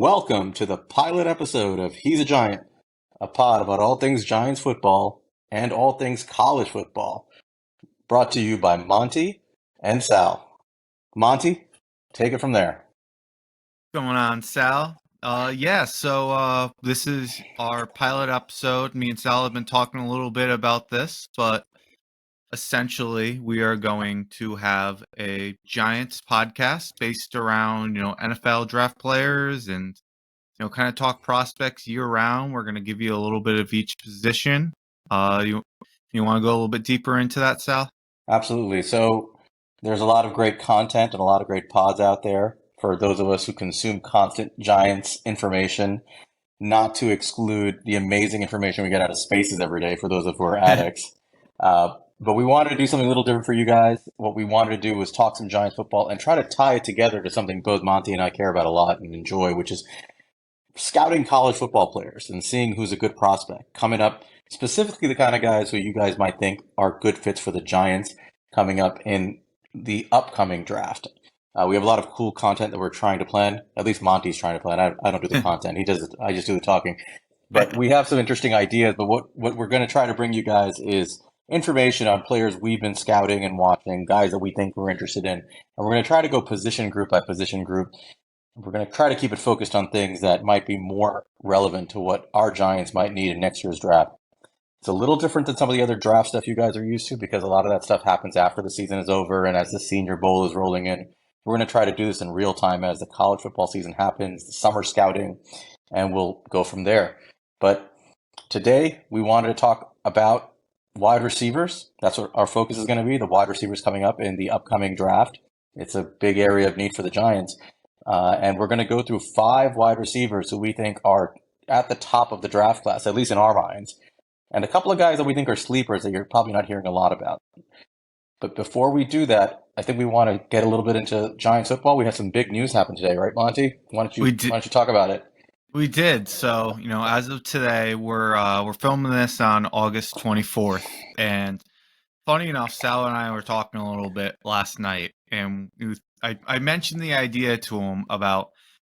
Welcome to the pilot episode of He's a Giant, a pod about all things Giants football and all things college football, brought to you by Monte and Sal. Monte, take it from there. Going on, Sal? So this is our pilot episode. Me and Sal have been talking a little bit about this, but essentially we are going to have a Giants podcast based around, NFL draft players and, kind of talk prospects year round. We're going to give you a little bit of each position. You want to go a little bit deeper into that, Sal? Absolutely. So there's a lot of great content and a lot of great pods out there for those of us who consume constant Giants information, not to exclude the amazing information we get out of Spaces every day for those of us who are addicts. But we wanted to do something a little different for you guys. What we wanted to do was talk some Giants football and try to tie it together to something both Monte and I care about a lot and enjoy, which is scouting college football players and seeing who's a good prospect coming up, specifically the kind of guys who you guys might think are good fits for the Giants coming up in the upcoming draft. We have a lot of cool content that we're trying to plan. At least Monty's trying to plan. I don't do the content. He does it. I just do the talking. But we have some interesting ideas. But what we're going to try to bring you guys is information on players we've been scouting and watching, guys that we think we're interested in. And we're going to try to go position group by position group. We're going to try to keep it focused on things that might be more relevant to what our Giants might need in next year's draft. It's a little different than some of the other draft stuff you guys are used to because a lot of that stuff happens after the season is over and as the Senior Bowl is rolling in. We're going to try to do this in real time as the college football season happens, the summer scouting, and we'll go from there. But today we wanted to talk about wide receivers. That's what our focus is going to be, the wide receivers coming up in the upcoming draft. It's a big area of need for the Giants. And we're going to go through 5 wide receivers who we think are at the top of the draft class, at least in our minds. And a couple of guys that we think are sleepers that you're probably not hearing a lot about. But before we do that, I think we want to get a little bit into Giants football. We had some big news happen today, right, Monty? Why don't you talk about it? We did. So, as of today, we're filming this on August 24th. And funny enough, Sal and I were talking a little bit last night, and I mentioned the idea to him about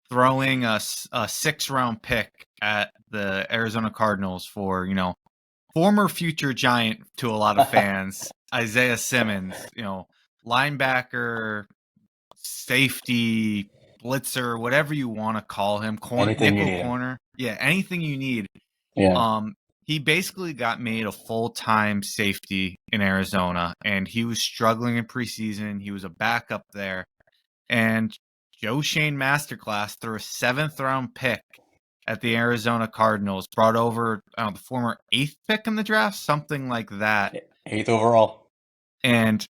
throwing a 6th-round pick at the Arizona Cardinals for, former future Giant to a lot of fans, Isaiah Simmons, linebacker, safety, blitzer, whatever you want to call him, nickel corner. Yeah, anything you need. Yeah. He basically got made a full-time safety in Arizona, and he was struggling in preseason. He was a backup there. And Joe Shane Masterclass threw a 7th-round pick at the Arizona Cardinals, brought over the former 8th pick in the draft, something like that. 8th overall. And,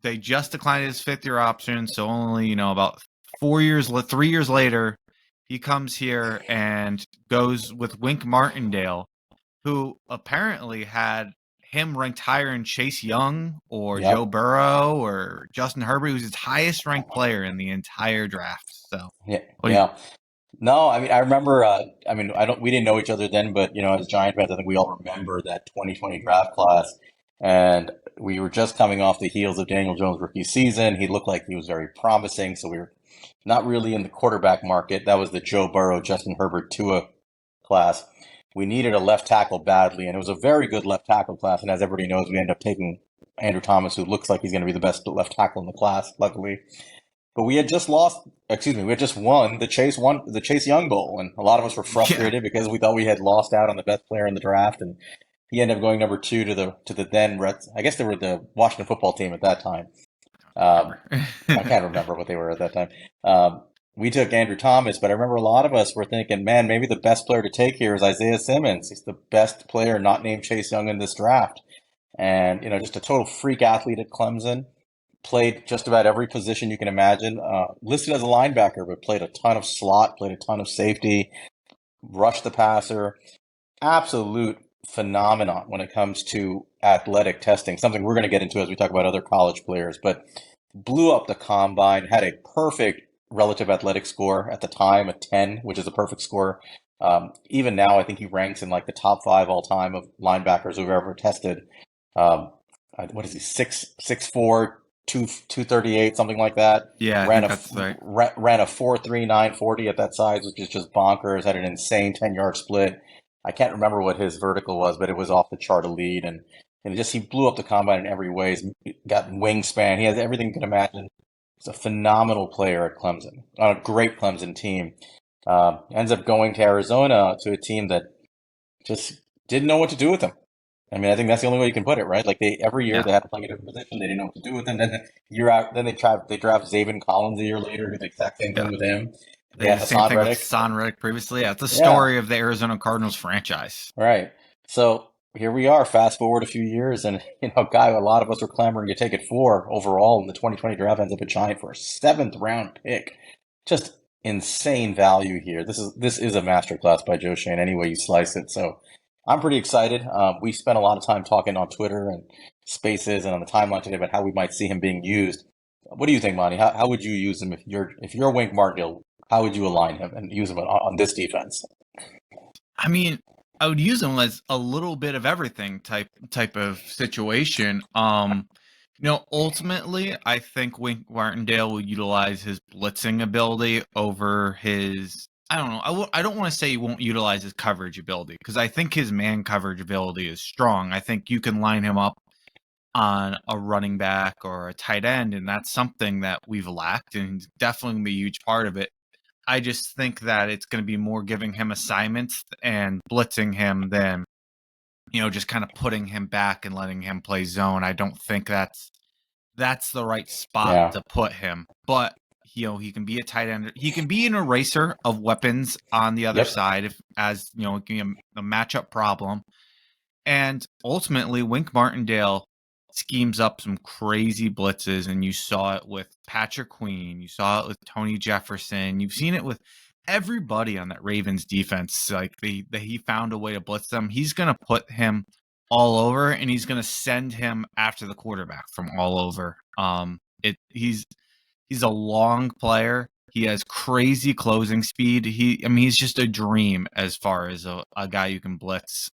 they just declined his 5th-year option, so only, about 3 years later, he comes here and goes with Wink Martindale, who apparently had him ranked higher in Chase Young or Joe Burrow or Justin Herbert, who's his highest ranked player in the entire draft. So yeah. No, I remember. We didn't know each other then, but as Giant fans, I think we all remember that 2020 draft class, and we were just coming off the heels of Daniel Jones' rookie season. He looked like he was very promising, so we were not really in the quarterback market. That was the Joe Burrow, Justin Herbert, Tua class. We needed a left tackle badly, and it was a very good left tackle class. And as everybody knows, we ended up taking Andrew Thomas, who looks like he's going to be the best left tackle in the class, luckily. But we had just won the Chase Young Bowl, and a lot of us were frustrated because we thought we had lost out on the best player in the draft, and he ended up going number 2 to the then Reds. I guess they were the Washington football team at that time. I can't remember what they were at that time. We took Andrew Thomas, but I remember a lot of us were thinking, man, maybe the best player to take here is Isaiah Simmons. He's the best player not named Chase Young in this draft. And, just a total freak athlete at Clemson. Played just about every position you can imagine. Listed as a linebacker, but played a ton of slot, played a ton of safety, rushed the passer. Absolute phenomenon when it comes to athletic testing, something we're going to get into as we talk about other college players, but blew up the combine, had a perfect relative athletic score at the time, a 10, which is a perfect score. Even now, I think he ranks in like the top 5 all time of linebackers who've ever tested. What is he, 6'4", 238, something like that. Yeah, I Ran think a that's right. ran a 4.3 940 at that size, which is just bonkers. Had an insane 10-yard split. I can't remember what his vertical was, but it was off the chart elite, and just he blew up the combine in every way. He's got wingspan. He has everything you can imagine. He's a phenomenal player at Clemson, on a great Clemson team. Ends up going to Arizona, to a team that just didn't know what to do with him. I mean, I think that's the only way you can put it, right? Like every year Yeah, they had to play a different position. They didn't know what to do with him. Then year out, then they draft Zayvon Collins a year later, do the exact same thing yeah. with him. They They did had the same Hassan thing with Reddick. Son Reddick previously. Yeah, it's the Yeah, story of the Arizona Cardinals franchise. right. So here we are, fast forward a few years, and a guy a lot of us were clamoring to take it for overall in the 2020 draft ends up a Giant for a seventh round pick. Just insane value here. This is a masterclass by Joe Shane, any way you slice it. So I'm pretty excited. We spent a lot of time talking on Twitter and Spaces and on the timeline today about how we might see him being used. What do you think, Monty? How would you use him if you're Wink Martindale? How would you align him and use him on this defense? I mean, I would use him as a little bit of everything type of situation. Ultimately, I think Wink Martindale will utilize his blitzing ability over his. I don't know. I don't want to say he won't utilize his coverage ability, because I think his man coverage ability is strong. I think you can line him up on a running back or a tight end, and that's something that we've lacked, and he's definitely going to be a huge part of it. I just think that it's going to be more giving him assignments and blitzing him than, just kind of putting him back and letting him play zone. I don't think that's the right spot Yeah. to put him. But he can be a tight end. He can be an eraser of weapons on the other Yep. side, if as it can be a matchup problem. And ultimately, Wink Martindale schemes up some crazy blitzes, and you saw it with Patrick Queen. You saw it with Tony Jefferson. You've seen it with everybody on that Ravens defense. Like he found a way to blitz them. He's going to put him all over, and he's going to send him after the quarterback from all over. He's a long player. He has crazy closing speed. He's just a dream as far as a guy you can blitz.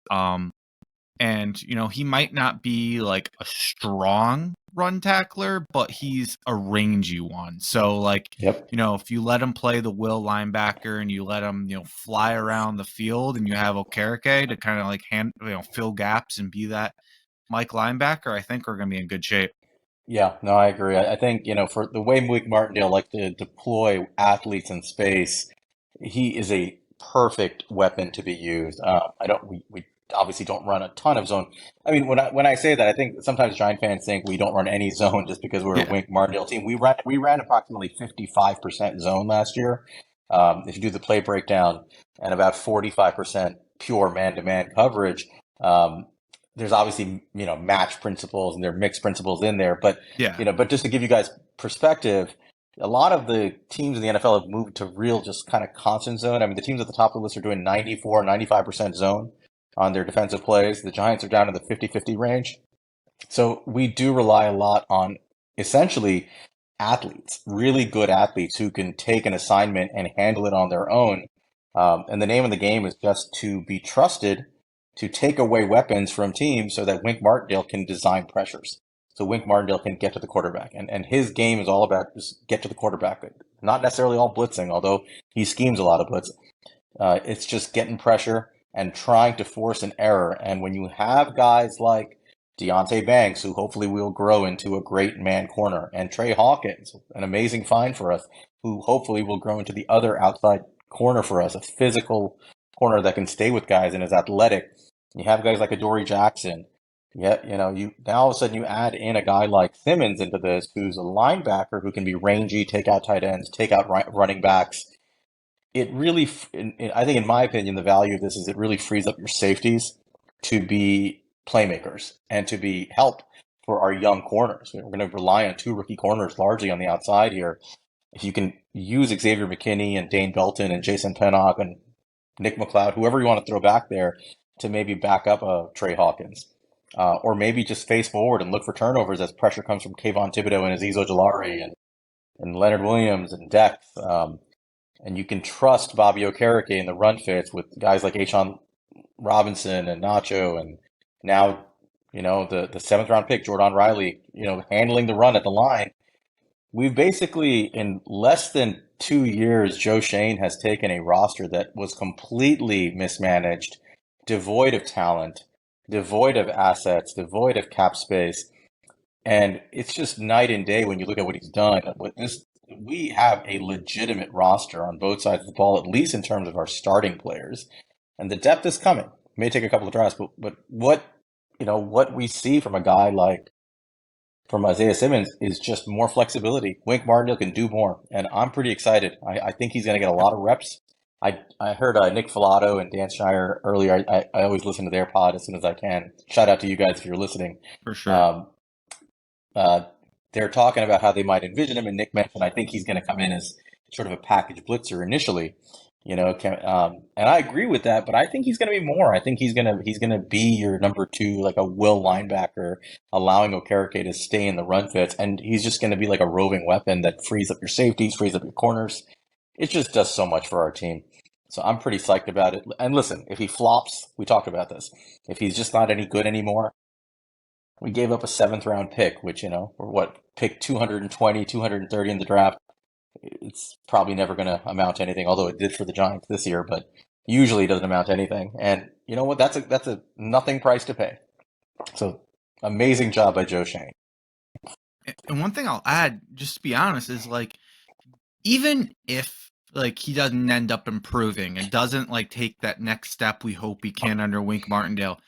And he might not be like a strong run tackler, but he's a rangy one. So Yep. if you let him play the will linebacker and you let him, fly around the field, and you have Okereke to kind of fill gaps and be that Mike linebacker, I think we're going to be in good shape. Yeah, no, I agree. I think, for the way Malik Martindale like to deploy athletes in space, he is a perfect weapon to be used. We obviously don't run a ton of zone. I mean, when I say that, I think sometimes Giant fans think we don't run any zone just because we're a Yeah. Wink Martindale team. We ran approximately 55% zone last year. If you do the play breakdown, and about 45% pure man-to-man coverage. There's obviously, match principles and there are mixed principles in there, but Yeah. but just to give you guys perspective, a lot of the teams in the NFL have moved to real just kind of constant zone. I mean, the teams at the top of the list are doing 94, 95% zone on their defensive plays. The Giants are down in the 50-50 range. So we do rely a lot on essentially athletes, really good athletes who can take an assignment and handle it on their own. And the name of the game is just to be trusted to take away weapons from teams so that Wink Martindale can design pressures. So Wink Martindale can get to the quarterback. And his game is all about just get to the quarterback. Not necessarily all blitzing, although he schemes a lot of blitz. It's just getting pressure and trying to force an error. And when you have guys like Deonte Banks, who hopefully will grow into a great man corner, and Trey Hawkins, an amazing find for us, who hopefully will grow into the other outside corner for us, a physical corner that can stay with guys and is athletic. You have guys like Adoree Jackson. Yeah, you now all of a sudden you add in a guy like Simmons into this, who's a linebacker who can be rangy, take out tight ends, take out running backs. It really, I think, in my opinion, the value of this is it really frees up your safeties to be playmakers and to be help for our young corners. We're going to rely on two rookie corners largely on the outside here. If you can use Xavier McKinney and Dane Belton and Jason Pennock and Nick McLeod, whoever you want to throw back there to maybe back up a Trey Hawkins. Or maybe just face forward and look for turnovers as pressure comes from Kayvon Thibodeau and Azeez Ojulari and Leonard Williams and depth. And you can trust Bobby Okereke in the run fits with guys like A'Shawn Robinson and Nacho, and now, the seventh round pick, Jordan Riley, handling the run at the line. We've basically, in less than 2 years, Joe Shane has taken a roster that was completely mismanaged, devoid of talent, devoid of assets, devoid of cap space. And it's just night and day when you look at what he's done. We have a legitimate roster on both sides of the ball, at least in terms of our starting players. And the depth is coming. It may take a couple of drafts, but what we see from a guy like from Isaiah Simmons is just more flexibility. Wink Martindale can do more, and I'm pretty excited. I think he's going to get a lot of reps. I heard Nick Filato and Dan Schneider earlier. I always listen to their pod as soon as I can. Shout out to you guys if you're listening. For sure. They're talking about how they might envision him, and Nick mentioned I think he's going to come in as sort of a package blitzer initially. And I agree with that, but I think he's going to be more. I think he's going to be your number two, like a will linebacker, allowing Okereke to stay in the run fits, and he's just going to be like a roving weapon that frees up your safeties, frees up your corners. It just does so much for our team. So I'm pretty psyched about it. And listen, if he flops, we talked about this. If he's just not any good anymore, we gave up a seventh round pick, which, pick 220, 230 in the draft. It's probably never going to amount to anything, although it did for the Giants this year, but usually it doesn't amount to anything. And you know what? That's a nothing price to pay. So amazing job by Joe Shane. And one thing I'll add, just to be honest, is like, even if like he doesn't end up improving and doesn't like take that next step we hope he can under Wink Martindale,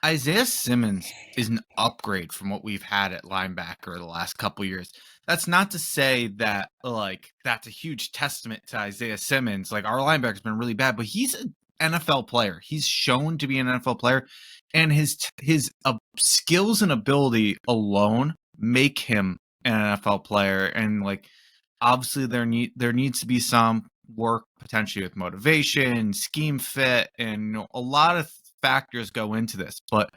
Isaiah Simmons is an upgrade from what we've had at linebacker the last couple years. That's not to say that like that's a huge testament to Isaiah Simmons. Like our linebacker's been really bad, but he's an NFL player. He's shown to be an NFL player, and his skills and ability alone make him an NFL player. And like obviously there needs to be some work potentially with motivation, scheme fit, and a lot of factors go into this, but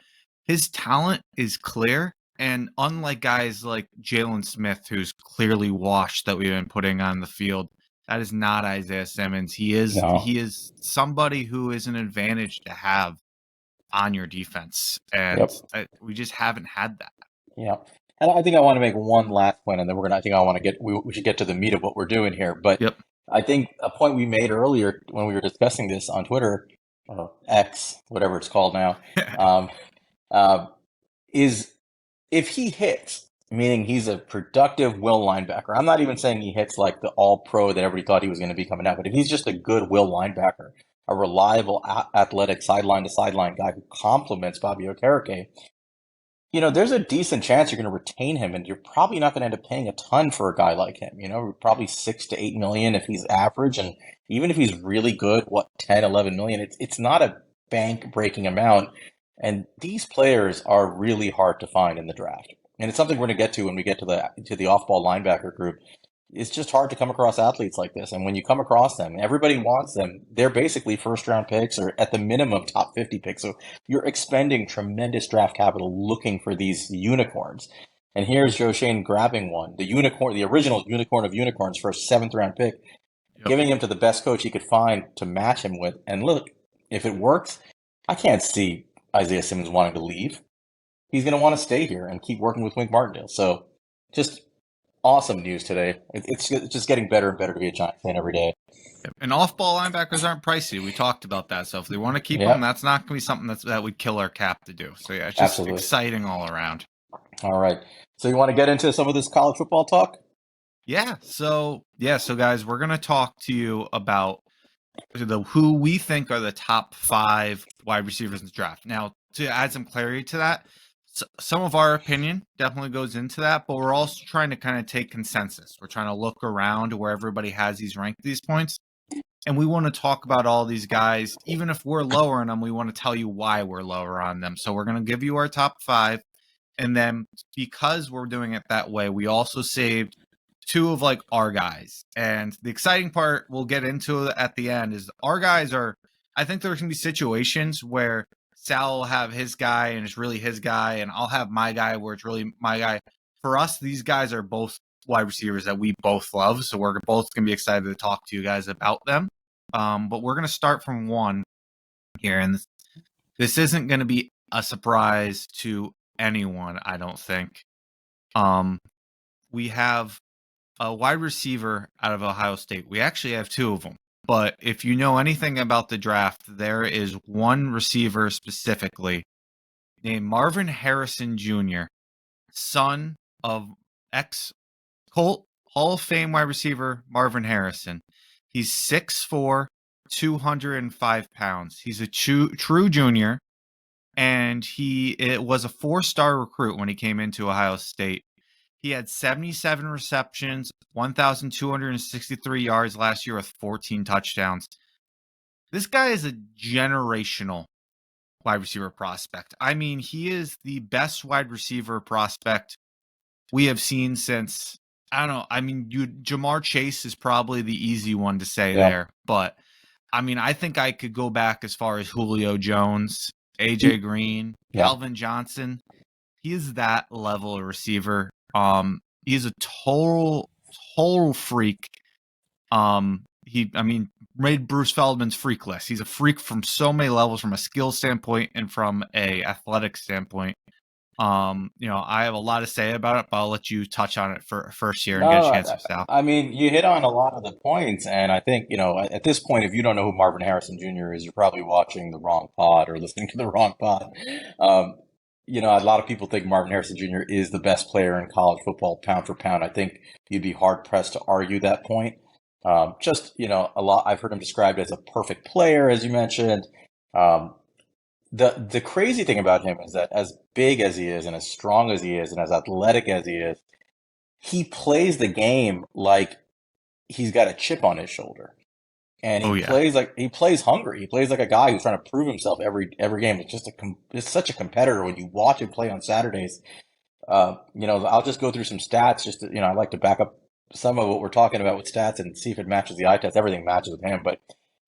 his talent is clear. And unlike guys like Jalen Smith, who's clearly washed that we've been putting on the field, that is not Isaiah Simmons. He is somebody who is an advantage to have on your defense, and we just haven't had that. Yeah, and I think I want to make one last point, and then we should get to the meat of what we're doing here. But I think a point we made earlier when we were discussing this on Twitter, or X, whatever it's called now, is if he hits, meaning he's a productive will linebacker. I'm not even saying he hits like the all-pro that everybody thought he was going to be coming out, but if he's just a good will linebacker, a reliable, athletic sideline-to-sideline guy who complements Bobby Okereke, there's a decent chance you're going to retain him, and you're probably not going to end up paying a ton for a guy like him. Probably $6 to $8 million if he's average, and even if he's really good, 10, 11 million, it's not a bank-breaking amount. And these players are really hard to find in the draft, and it's something we're going to get to when we get to the off-ball linebacker group. It's just hard to come across athletes like this, and when you come across them, everybody wants them. They're basically first-round picks, or at the minimum top 50 picks. So you're expending tremendous draft capital looking for these unicorns. And here's Joe Shane grabbing one, the unicorn, the original unicorn of unicorns, for a seventh-round pick, giving him to the best coach he could find to match him with. And look, if it works, I can't see Isaiah Simmons wanting to leave. He's going to want to stay here and keep working with Wink Martindale. So just awesome news today. It's just getting better and better to be a Giants fan every day. And off-ball linebackers aren't pricey. We talked about that. So if they want to keep them, that's not going to be something that would kill our cap to do. So yeah, it's just exciting all around. All right. So you want to get into some of this college football talk? Yeah. So guys, we're going to talk to you about who we think are the top 5 wide receivers in the draft. Now, to add some clarity to that, some of our opinion definitely goes into that, but we're also trying to kind of take consensus. We're trying to look around where everybody has these ranked these points, and we want to talk about all these guys. Even if we're lower on them, we want to tell you why we're lower on them. So we're going to give you our top 5, and then because we're doing it that way, we also saved 2 of like our guys. And the exciting part we'll get into at the end is our guys are, I think there's going to be situations where Sal will have his guy and it's really his guy, and I'll have my guy where it's really my guy. For us, these guys are both wide receivers that we both love, so we're both going to be excited to talk to you guys about them. But we're going to start from 1 here, and this isn't going to be a surprise to anyone, I don't think. We have a wide receiver out of Ohio State. We actually have two of them. But if you know anything about the draft, there is one receiver specifically named Marvin Harrison Jr., son of ex-Colt Hall of Fame wide receiver Marvin Harrison. He's 6'4", 205 pounds. He's a true junior, and it was a 4-star recruit when he came into Ohio State. He had 77 receptions, 1,263 yards last year with 14 touchdowns. This guy is a generational wide receiver prospect. I mean, he is the best wide receiver prospect we have seen since, I don't know. I mean, Jamar Chase is probably the easy one to say there, but I mean, I think I could go back as far as Julio Jones, AJ Green, Calvin Johnson. He is that level of receiver. He's a total freak. Made Bruce Feldman's freak list. He's a freak from so many levels, from a skill standpoint and from a athletic standpoint. I have a lot to say about it, but I'll let you touch on it first here and get a chance to Sal. I mean, you hit on a lot of the points, and I think, at this point, if you don't know who Marvin Harrison Jr. is, you're probably watching the wrong pod or listening to the wrong pod. A lot of people think Marvin Harrison Jr. is the best player in college football, pound for pound. I think you'd be hard pressed to argue that point. I've heard him described as a perfect player, as you mentioned. The crazy thing about him is that as big as he is and as strong as he is and as athletic as he plays the game like he's got a chip on his shoulder. And he plays hungry. He plays like a guy who's trying to prove himself every game. It's such a competitor when you watch him play on Saturdays. I'll just go through some stats just to, I like to back up some of what we're talking about with stats and see if it matches the eye test. Everything matches with him, but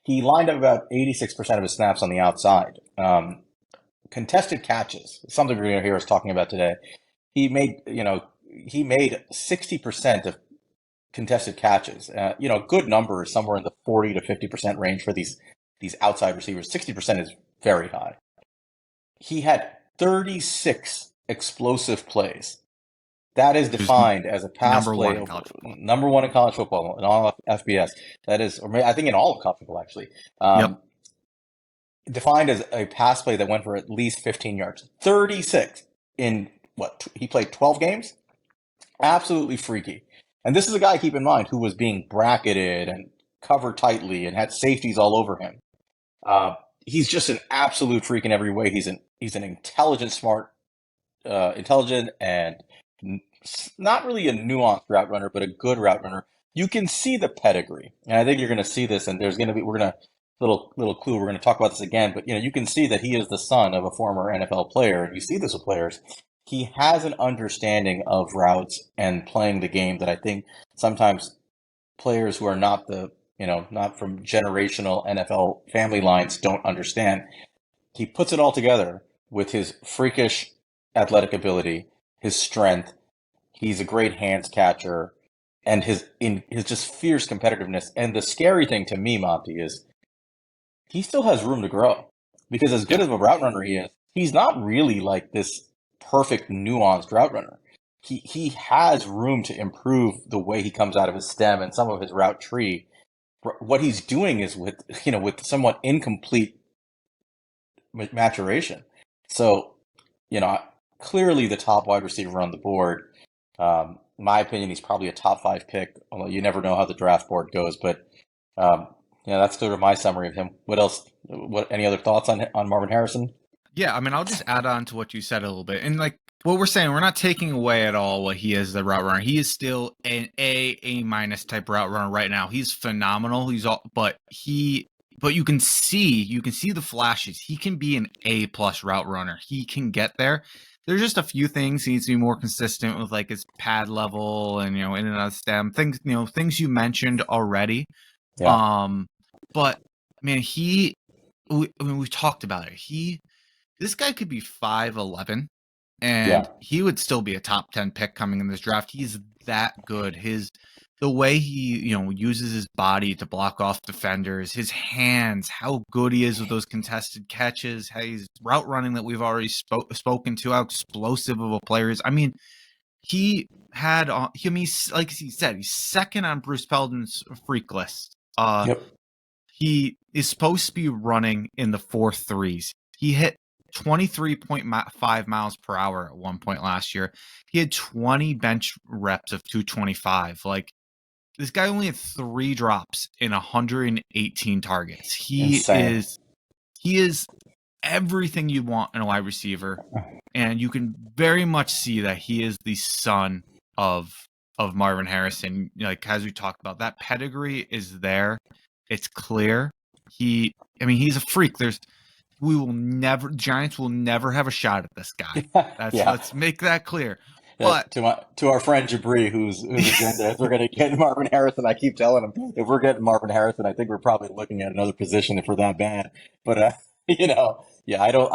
he lined up about 86% of his snaps on the outside. Contested catches, something we're going to hear us talking about today. He made 60% of contested catches. Good number is somewhere in the 40 to 50% range for these outside receivers. 60% is very high. He had 36 explosive plays. That is defined as a pass play. Number one in college football, in all FBS. That is, or I think in all of college football, actually. Defined as a pass play that went for at least 15 yards. 36 in he played 12 games? Absolutely freaky. And this is a guy, keep in mind, who was being bracketed and covered tightly and had safeties all over him. He's just an absolute freak in every way. He's an intelligent and not really a nuanced route runner, but a good route runner. You can see the pedigree, and I think you're going to see this. And there's going to be little clue. We're going to talk about this again, but you can see that he is the son of a former NFL player, and you see this with players. He has an understanding of routes and playing the game that I think sometimes players who are not from generational NFL family lines don't understand. He puts it all together with his freakish athletic ability, his strength. He's a great hands catcher, and his just fierce competitiveness. And the scary thing to me, Monty, is he still has room to grow, because as good of a route runner he is, he's not really like this perfect nuanced route runner. He has room to improve the way he comes out of his stem and some of his route tree. What he's doing is with somewhat incomplete maturation. So, clearly the top wide receiver on the board. My opinion, he's probably a top 5 pick, although you never know how the draft board goes. But that's sort of my summary of him. What else? Any other thoughts on Marvin Harrison? Yeah, I mean, I'll just add on to what you said a little bit. And like what we're saying, we're not taking away at all what he is, the route runner. He is still an A- type route runner right now. He's phenomenal. But you can see the flashes. He can be an A+ route runner. He can get there. There's just a few things he needs to be more consistent with, like his pad level and in and out of stem things. Things you mentioned already. Yeah. But man, we've talked about it. This guy could be 5'11", and he would still be a top 10 pick coming in this draft. He's that good. the way he, uses his body to block off defenders, his hands, how good he is with those contested catches, how he's route running that we've already spoken to, how explosive of a player is. I mean, he had, like he said, he's second on Bruce Peldon's freak list. Yep. He is supposed to be running in the 4.3s. He hit 23.5 miles per hour at one point last year. He had 20 bench reps of 225. Like, this guy only had 3 drops in 118 targets. He is everything you want in a wide receiver, and you can very much see that he is the son of Marvin Harrison. Like, as we talked about, that pedigree is there. It's clear. He's a freak. Giants will never have a shot at this guy. Let's make that clear. Yeah, but to our friend Jabri, whose agenda, if we're going to get Marvin Harrison, I keep telling him, if we're getting Marvin Harrison, I think we're probably looking at another position if we're that bad. But I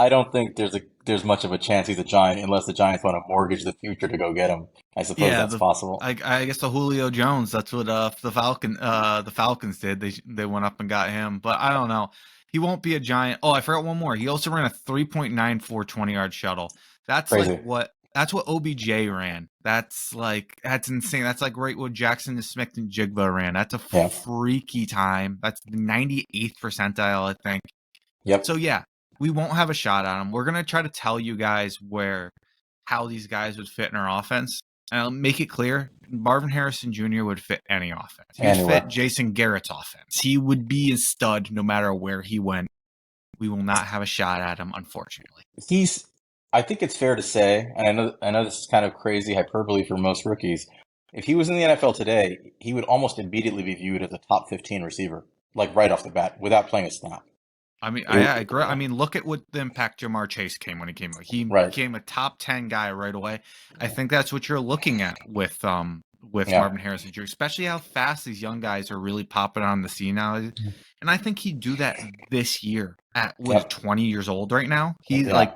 don't think there's much of a chance he's a Giant unless the Giants want to mortgage the future to go get him. I suppose that's possible. I guess the Julio Jones, that's what the Falcons did. They went up and got him, but I don't know. He won't be a Giant. Oh, I forgot one more. He also ran a 3.94 20-yard shuttle. That's crazy. That's what OBJ ran. That's insane. That's like right what Jackson Smith and Jigba ran. That's a freaky time. That's the 98th percentile, I think. Yep. So yeah, we won't have a shot on him. We're gonna try to tell you guys how these guys would fit in our offense. And I'll make it clear, Marvin Harrison Jr. would fit any offense. He would fit Jason Garrett's offense. He would be a stud no matter where he went. We will not have a shot at him, unfortunately. I think it's fair to say, and I know this is kind of crazy hyperbole for most rookies, if he was in the NFL today, he would almost immediately be viewed as a top 15 receiver, like right off the bat, without playing a snap. I mean, I agree. I mean, look at what the impact Jamar Chase came when he came. He became a top 10 guy right away. I think that's what you're looking at with Marvin Harrison Jr., especially how fast these young guys are really popping on the scene now. And I think he'd do that this year at 20 years old right now. He's like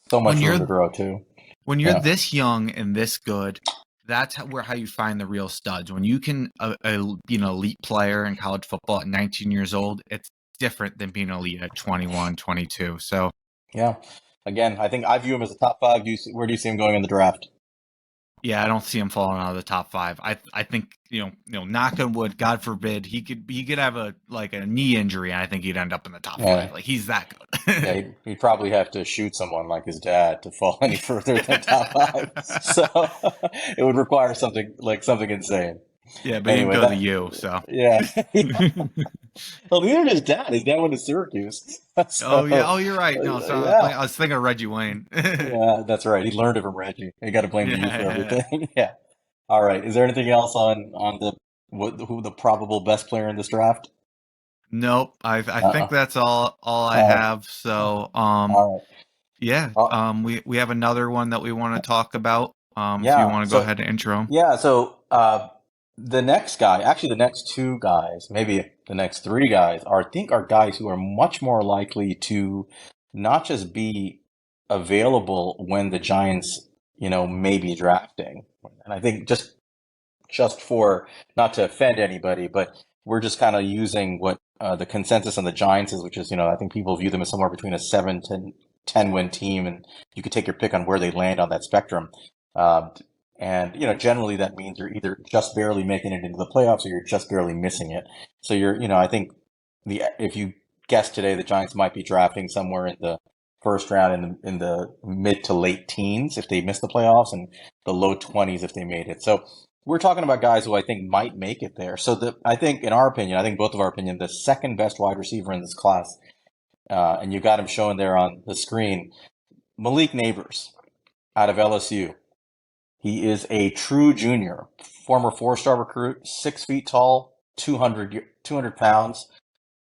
so much room to grow too. When you're this young and this good, that's how you find the real studs. When you can elite player in college football at 19 years old, it's different than being elite at 21, 22. So again, I think I view him as a top 5. Where do you see him going in the draft? Yeah, I don't see him falling out of the top 5. I think knock on wood, God forbid, he could have a knee injury, and I think he'd end up in the top 5. Like, he's that good. He'd probably have to shoot someone like his dad to fall any further than top 5. So it would require something insane. Yeah, but anyway, he'd go to you, so. Yeah. Well, neither did his dad. His dad went to Syracuse. So, Oh, you're right. No, so I was thinking of Reggie Wayne. Yeah, that's right. He learned it from Reggie. You got to blame the youth for everything. Yeah. All right. Is there anything else on who the probable best player in this draft? Nope. I think that's all I have. So, all right. Yeah. We have another one that we want to talk about. If you want to go ahead and intro him. Yeah. So, the next guy, actually the next 2 guys, maybe the next 3 guys are guys who are much more likely to not just be available when the Giants, may be drafting. And I think just for, not to offend anybody, but we're just kind of using what the consensus on the Giants is, which is, I think people view them as somewhere between a 7 to 10 win team, and you could take your pick on where they land on that spectrum. And, generally that means you're either just barely making it into the playoffs or you're just barely missing it. So I think if you guess today, the Giants might be drafting somewhere in the first round in the mid to late teens if they miss the playoffs, and the low 20s if they made it. So we're talking about guys who I think might make it there. So I think both of our opinion, the second best wide receiver in this class, and you got him showing there on the screen, Malik Nabers out of LSU. He is a true junior, former 4-star recruit, 6 feet tall, 200 pounds,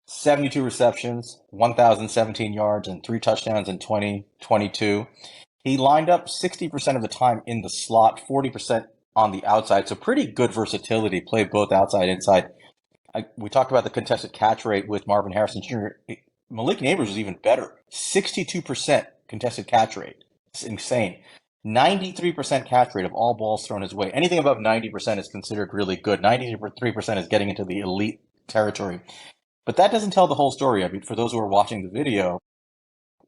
72 receptions, 1,017 yards, and 3 touchdowns in 2022. He lined up 60% of the time in the slot, 40% on the outside. So pretty good versatility, played both outside, inside. We talked about the contested catch rate with Marvin Harrison Jr. Malik Nabers was even better, 62% contested catch rate. It's insane. 93% catch rate of all balls thrown his way. Anything above 90% is considered really good. 93% is getting into the elite territory. But that doesn't tell the whole story. I mean, for those who are watching the video,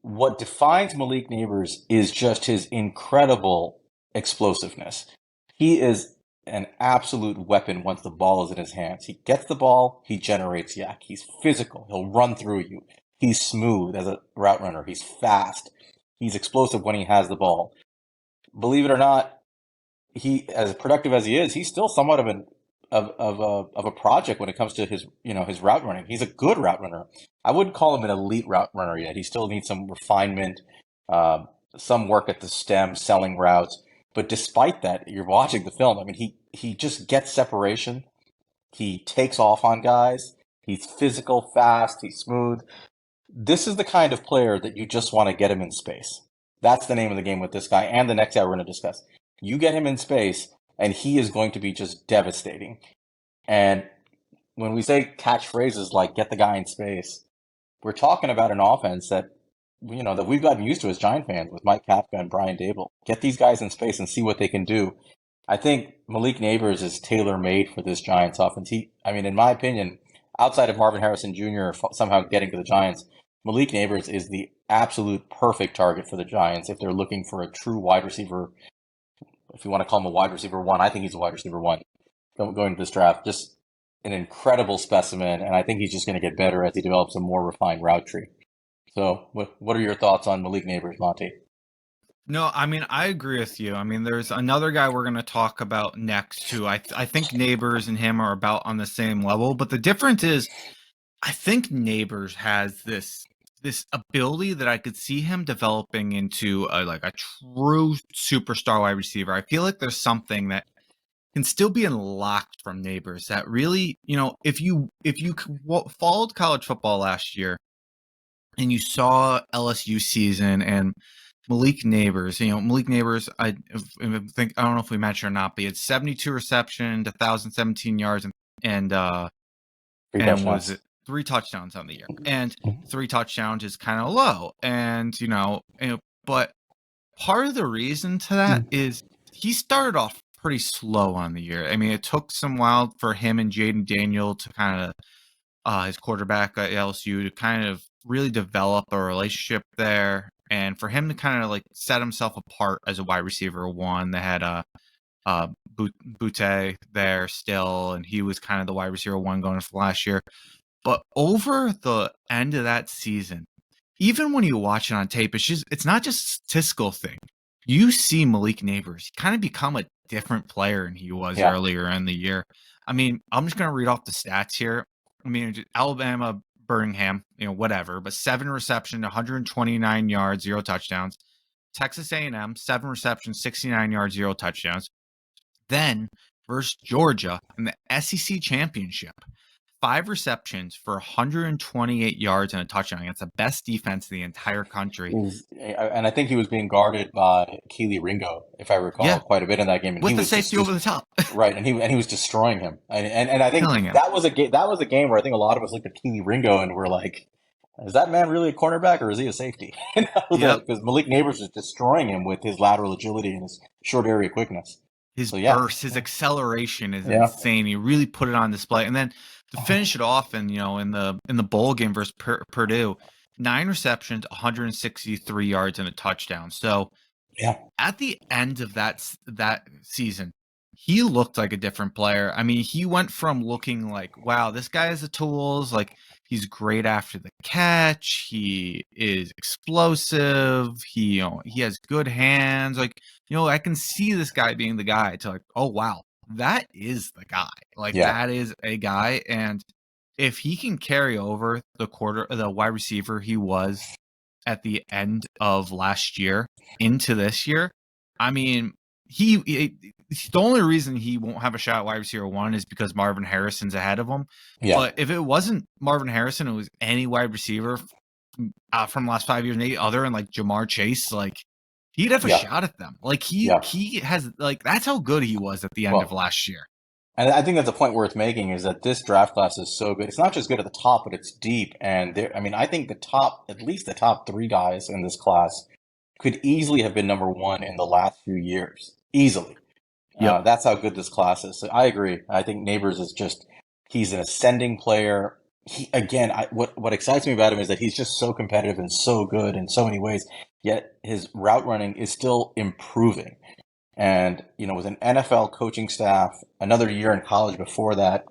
what defines Malik Nabers is just his incredible explosiveness. He is an absolute weapon once the ball is in his hands. He gets the ball, he generates yak. He's physical. He'll run through you. He's smooth as a route runner. He's fast. He's explosive when he has the ball. Believe it or not, he, as productive as he is, he's still somewhat of a project when it comes to his route running. He's a good route runner. I wouldn't call him an elite route runner yet. He still needs some refinement, some work at the stem, selling routes. But despite that, you're watching the film. I mean, he just gets separation. He takes off on guys. He's physical, fast. He's smooth. This is the kind of player that you just want to get him in space. That's the name of the game with this guy and the next guy we're going to discuss. You get him in space, and he is going to be just devastating. And when we say catchphrases like "get the guy in space," we're talking about an offense that that we've gotten used to as Giant fans with Mike Kafka and Brian Dable. Get these guys in space and see what they can do. I think Malik Nabers is tailor-made for this Giants offense. In my opinion, outside of Marvin Harrison Jr. somehow getting to the Giants, Malik Nabers is the absolute perfect target for the Giants if they're looking for a true wide receiver. If you want to call him a wide receiver one, I think he's a wide receiver one going to this draft. Just an incredible specimen, and I think he's just going to get better as he develops a more refined route tree. So what are your thoughts on Malik Nabers, Monte? No, I agree with you. There's another guy we're going to talk about next too. I think Nabers and him are about on the same level, but the difference is I think Nabers has this ability that I could see him developing into a true superstar wide receiver. I feel like there's something that can still be unlocked from Nabers that really, if you followed college football last year and you saw LSU season and Malik Nabers, I don't know if we mentioned or not, but he had 72 receptions, 1,017 yards, and was it 3 touchdowns on the year? And 3 touchdowns is kind of low, and but part of the reason to that is he started off pretty slow on the year. It took some while for him and Jaden Daniel to kind of his quarterback at LSU to kind of really develop a relationship there, and for him to kind of set himself apart as a wide receiver one. They had Butte there still, and he was kind of the wide receiver one going for last year. But over the end of that season, even when you watch it on tape, it's not just a statistical thing. You see Malik Nabers kind of become a different player than he was earlier in the year. I'm just going to read off the stats here. Alabama, Birmingham, whatever, but 7 receptions, 129 yards, 0 touchdowns. Texas A&M, 7 receptions, 69 yards, 0 touchdowns. Then versus Georgia in the SEC championship, 5 receptions for 128 yards and a touchdown against the best defense in the entire country. And I think he was being guarded by Keely Ringo, if I recall, quite a bit in that game. And with he the was safety over the top. Right, and he was destroying him. And I think that was a game where I think a lot of us looked at Keely Ringo and were like, is that man really a cornerback or is he a safety? Because Malik Nabers was destroying him with his lateral agility and his short area quickness. His burst, his acceleration is insane. He really put it on display. And then to finish it off, in the bowl game versus Purdue, 9 receptions, 163 yards, and a touchdown. So at the end of that season, he looked like a different player. He went from looking like, wow, this guy has the tools. He's great after the catch. He is explosive. He has good hands. I can see this guy being the guy to oh, wow, that is the guy. That is a guy. And if he can carry over the wide receiver he was at the end of last year into this year, the only reason he won't have a shot at wide receiver one is because Marvin Harrison's ahead of him. Yeah. But if it wasn't Marvin Harrison, it was any wide receiver from the last 5 years, maybe other than Jamar Chase, he'd have a shot at them. He has that's how good he was at the end of last year. And I think that's a point worth making is that this draft class is so good. It's not just good at the top, but it's deep. And I think at least the top 3 guys in this class could easily have been number one in the last few years. Easily. Yep. That's how good this class is. So I agree. I think Nabers is just, he's an ascending player. What excites me about him is that he's just so competitive and so good in so many ways, yet his route running is still improving. And, with an NFL coaching staff, another year in college before that,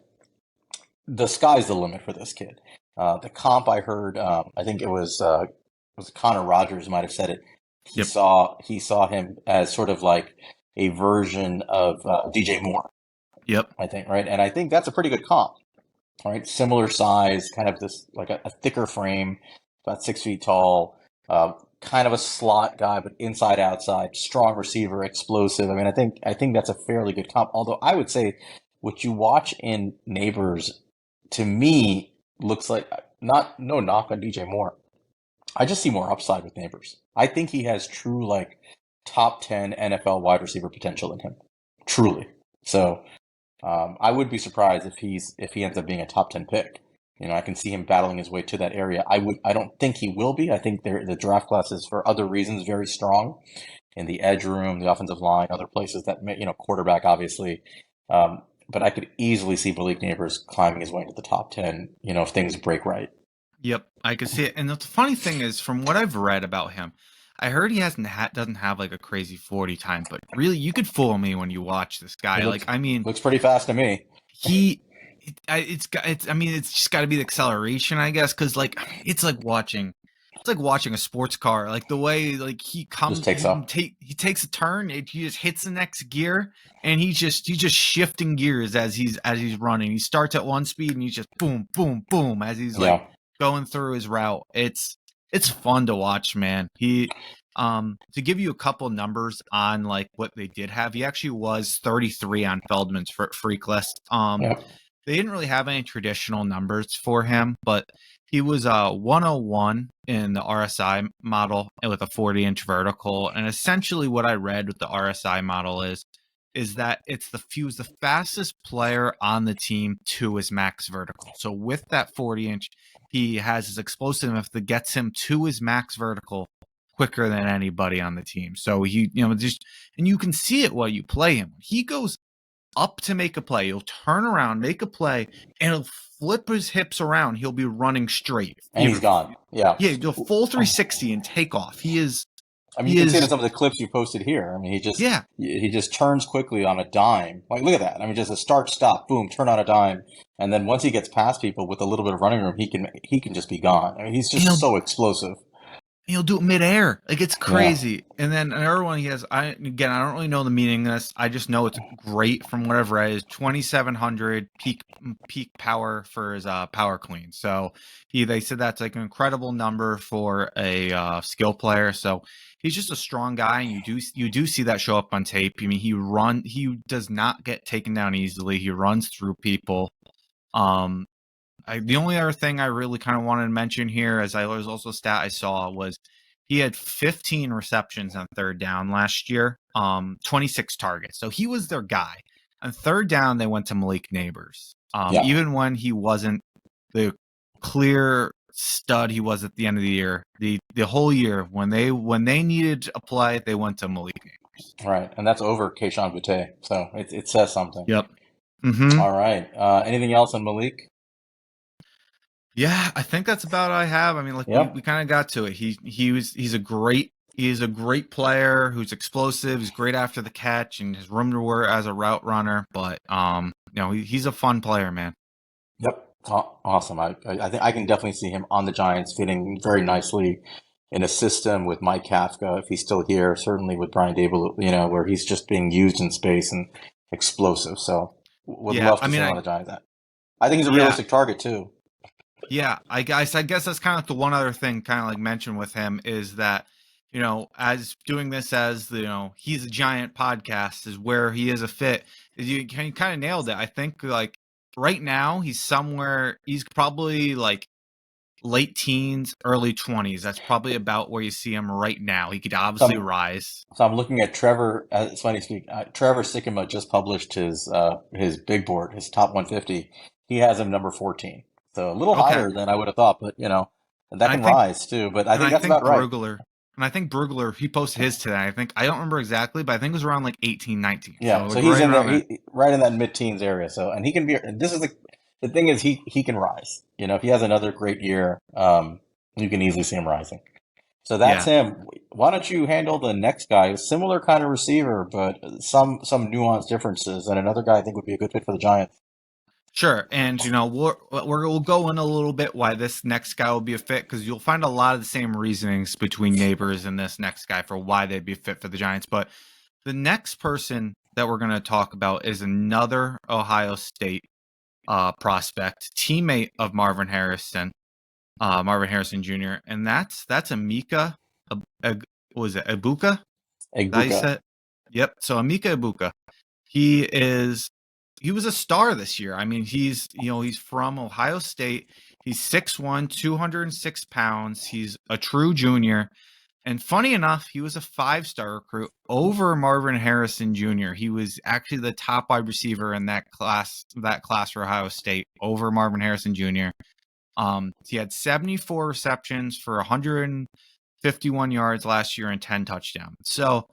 the sky's the limit for this kid. The comp I heard, I think it was Connor Rogers might have said it. He Yep. saw him as sort of like a version of DJ Moore, Yep. I think, right? And I think that's a pretty good comp, right? Similar size, kind of this like a thicker frame, about 6 feet tall, kind of a slot guy, but inside outside, strong receiver, explosive. I mean, I think that's a fairly good comp. Although I would say what you watch in Nabers, to me, looks like no knock on DJ Moore. I just see more upside with Nabers. I think he has true like top 10 NFL wide receiver potential in him, truly. So I would be surprised if he ends up being a top 10 pick. I can see him battling his way to that area. I don't think he will be. I think the draft class is for other reasons very strong in the edge room, the offensive line, other places that quarterback obviously. But I could easily see Malik Nabers climbing his way into the top 10. If things break right. Yep, I could see it. And the funny thing is, from what I've read about him, I heard he doesn't have like a crazy 40 time, but really, you could fool me when you watch this guy. Looks pretty fast to me. It's just got to be the acceleration, I guess, because it's like watching a sports car. Like the way he comes, just takes off. He takes a turn, he just hits the next gear, and he's just shifting gears as he's running. He starts at one speed and he's just boom, boom, boom as he's going through his route. It's fun to watch, man. He to give you a couple numbers on like what they did have, he actually was 33 on Feldman's freak list. They didn't really have any traditional numbers for him, but he was 101 in the RSI model with a 40-inch vertical. And essentially what I read with the RSI model is that he was the fastest player on the team to his max vertical. So with that 40-inch, he has his explosiveness that gets him to his max vertical quicker than anybody on the team. So and you can see it while you play him. He goes up to make a play. He'll turn around, make a play, and he'll flip his hips around. He'll be running straight. And he's gone. Yeah. Yeah, do a full 360 and take off. He is. I mean, you can see it in some of the clips you posted here. I mean, he just turns quickly on a dime. Like, look at that. I mean, just a start, stop, boom, turn on a dime. And then once he gets past people with a little bit of running room, he can just be gone. I mean, he's just so explosive. He'll do it midair. Like, it's crazy. Yeah. And then another one he has, I don't really know the meaning of this. I just know it's great from what I've read, is 2,700 peak power for his power clean. So they said that's like an incredible number for a skill player. So he's just a strong guy, and you do see that show up on tape. I mean, he does not get taken down easily. He runs through people. The only other thing I really kind of wanted to mention here, as I was also a stat I saw, was he had 15 receptions on third down last year, 26 targets. So he was their guy. On third down, they went to Malik Nabers. Even when he wasn't the clear stud he was at the end of the year, the whole year, when they needed a play, they went to Malik Nabers. Right, and that's over Kayshon Boutte, so it says something. Yep. Mm-hmm. All right. Anything else on Malik? Yeah, I think that's about all I have. I mean, we kind of got to it. He's a great player who's explosive. He's great after the catch and has room to work as a route runner. But he's a fun player, man. Yep, awesome. I think I can definitely see him on the Giants fitting very nicely in a system with Mike Kafka if he's still here. Certainly with Brian Daboll, where he's just being used in space and explosive. So would love to see him on the Giants. I think he's a realistic target too. Yeah, I guess that's kind of like the one other thing kind of like mentioned with him is that, as doing this as, he's a Giant podcast is where he is a fit. You kind of nailed it. I think like right now he's probably like late teens, early 20s. That's probably about where you see him right now. He could obviously rise. So I'm looking at Trevor. It's funny to speak. Trevor Sikkema just published his big board, his top 150. He has him number 14. So a little higher than I would have thought, but that can rise too. But I think that's about right. And I think Brugler, he posted his today. I don't remember exactly, but I think it was around like 18, 19. Yeah, So so like he's right in around there, there. right in that mid-teens area. So, and he can be. This is the thing is he can rise. If he has another great year, you can easily see him rising. So that's Yeah. him. Why don't you handle the next guy? Similar kind of receiver, but some nuanced differences. And another guy I think would be a good fit for the Giants. Sure. And, we'll go in a little bit why this next guy will be a fit, because you'll find a lot of the same reasonings between Nabers and this next guy for why they'd be fit for the Giants. But the next person that we're going to talk about is another Ohio State prospect, teammate of Marvin Harrison Jr., and that's Emeka. Was it Egbuka? That you Egbuka. said? Yep. So Emeka Egbuka, he was a star this year. I mean, he's from Ohio State. He's 6'1", 206 pounds. He's a true junior. And funny enough, he was a 5-star recruit over Marvin Harrison Jr. He was actually the top wide receiver in that class for Ohio State over Marvin Harrison Jr. He had 74 receptions for 151 yards last year and 10 touchdowns. So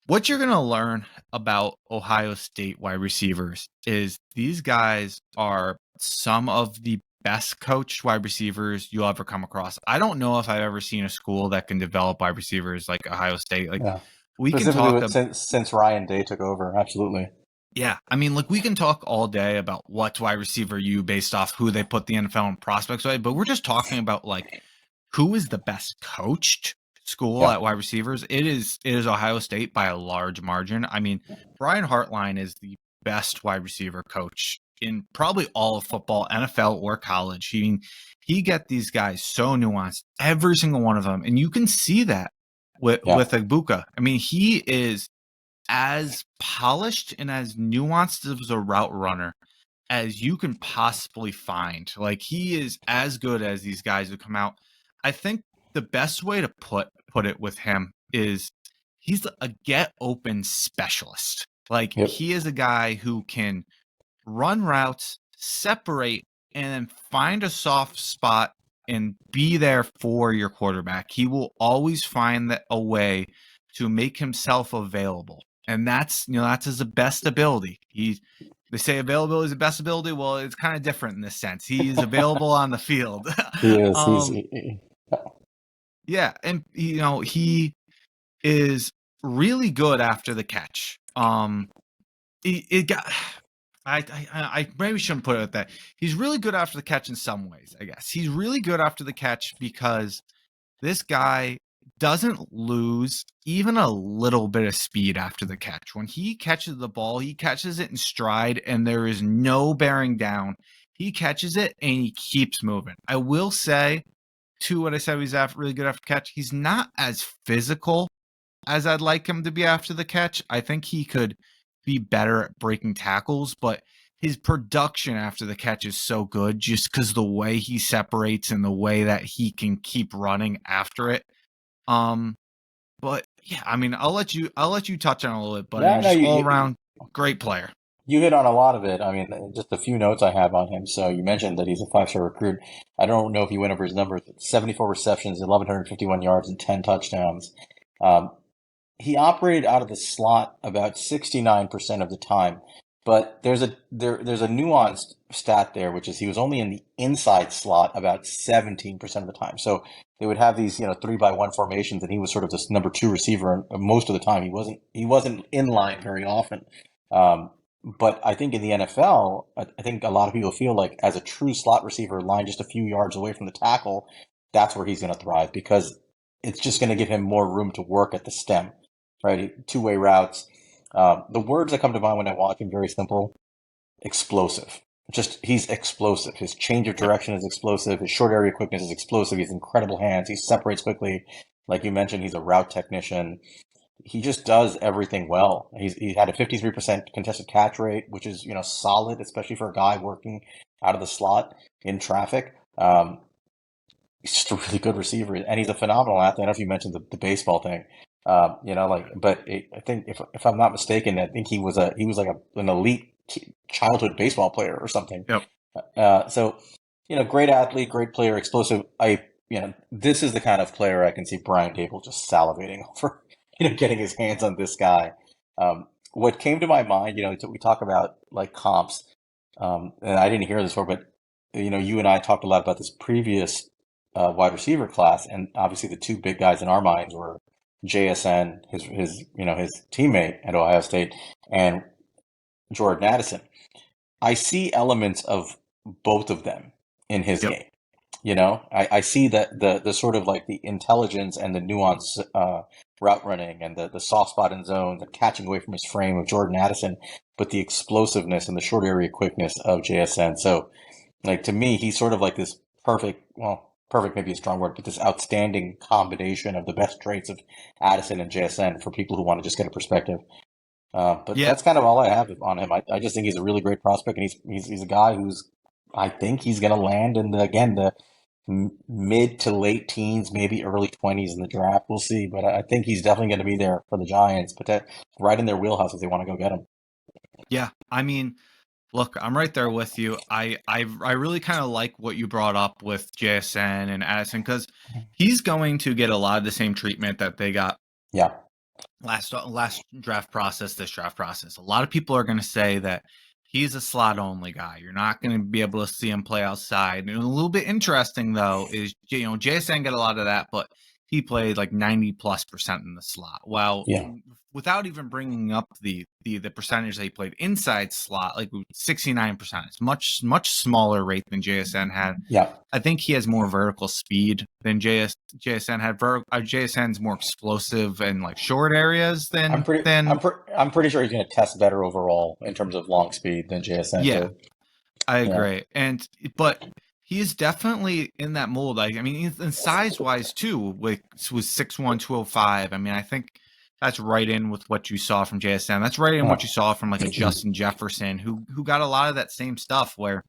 what you're going to learn about Ohio State wide receivers is these guys are some of the best coached wide receivers you'll ever come across. I don't know if I've ever seen a school that can develop wide receivers like Ohio State. Like Yeah. we can Specifically talk since Ryan Day took over. Absolutely. yeah, I mean, like we can talk all day about what's wide receiver you based off who they put the NFL and prospects way, but we're just talking about like who is the best coached school Yeah. at wide receivers. It is Ohio State by a large margin. I mean, Brian Hartline is the best wide receiver coach in probably all of football, NFL or college. He get these guys so nuanced, every single one of them, and you can see that with Egbuka. I mean, he is as polished and as nuanced as a route runner as you can possibly find. Like he is as good as these guys who come out. I think the best way to put it with him is he's a get open specialist. Like Yep. he is a guy who can run routes, separate, and then find a soft spot and be there for your quarterback. He will always find a way to make himself available. And that's his best ability. They say availability is the best ability. Well, it's kind of different in this sense. He's available on the field. He is. Yeah, and he is really good after the catch. It got. I maybe shouldn't put it like that. He's really good after the catch in some ways, I guess. He's really good after the catch because this guy doesn't lose even a little bit of speed after the catch. When he catches the ball, he catches it in stride and there is no bearing down. He catches it and he keeps moving. I will say, to what I said, he's really good after the catch. He's not as physical as I'd like him to be after the catch. I think he could be better at breaking tackles, but his production after the catch is so good just because the way he separates and the way that he can keep running after it. But yeah, I mean, I'll let you touch on it a little bit, but he's all around great player. You hit on a lot of it. I mean, just a few notes I have on him. So you mentioned that he's a 5-star recruit. I don't know if he went over his numbers. 74 receptions, 1,151 yards, and 10 touchdowns. He operated out of the slot about 69% of the time. But there's a nuanced stat there, which is he was only in the inside slot about 17% of the time. So they would have these 3-by-1 formations, and he was sort of this number 2 receiver most of the time. He wasn't in line very often. But I think in the NFL, I think a lot of people feel like as a true slot receiver, line just a few yards away from the tackle, that's where he's going to thrive because it's just going to give him more room to work at the stem, right? Two-way routes. The words that come to mind when I watch him, very simple: explosive. He's explosive. His change of direction is explosive. His short area quickness is explosive. He has incredible hands. He separates quickly. Like you mentioned, he's a route technician. He just does everything well. He had a 53% contested catch rate, which is, solid, especially for a guy working out of the slot in traffic. He's just a really good receiver, and he's a phenomenal athlete. I don't know if you mentioned the baseball thing. I think if I'm not mistaken, I think he was like an elite childhood baseball player or something. Yep. So, great athlete, great player, explosive. this is the kind of player I can see Brian Dable just salivating over, getting his hands on this guy. What came to my mind, we talk about like comps, and I didn't hear this before, but you and I talked a lot about this previous wide receiver class, and obviously the two big guys in our minds were JSN, his teammate at Ohio State, and Jordan Addison. I see elements of both of them in his Yep. game. I see that the sort of like the intelligence and the nuance route running and the soft spot in zones and catching away from his frame of Jordan Addison, but the explosiveness and the short area quickness of JSN. So, like to me, he's sort of like this perfect maybe a strong word, but this outstanding combination of the best traits of Addison and JSN for people who want to just get a perspective. But Yeah. that's kind of all I have on him. I just think he's a really great prospect, and he's a guy who's I think he's going to land in the mid to late teens, maybe early 20s in the draft. We'll see, but I think he's definitely going to be there for the Giants, but that right in their wheelhouse if they want to go get him. Yeah. I mean, look, I'm right there with you. I really kind of like what you brought up with JSN and Addison because he's going to get a lot of the same treatment that they got Yeah. last draft process, this draft process. A lot of people are going to say that he's a slot only guy. You're not going to be able to see him play outside. And a little bit interesting though is JSN got a lot of that, but he played like 90+% in the slot. Well, Yeah. without even bringing up the percentage that he played inside slot, like 69%. It's much smaller rate than JSN had. Yeah. I think he has more vertical speed than JSN had. JSN's more explosive and like short areas than I'm pretty sure he's going to test better overall in terms of long speed than JSN yeah. did. I agree, but he's definitely in that mold. I mean, and size wise too, was 6'1", 205. I mean, I think that's right in with what you saw from JSN. That's right in what you saw from like a Justin Jefferson, who got a lot of that same stuff where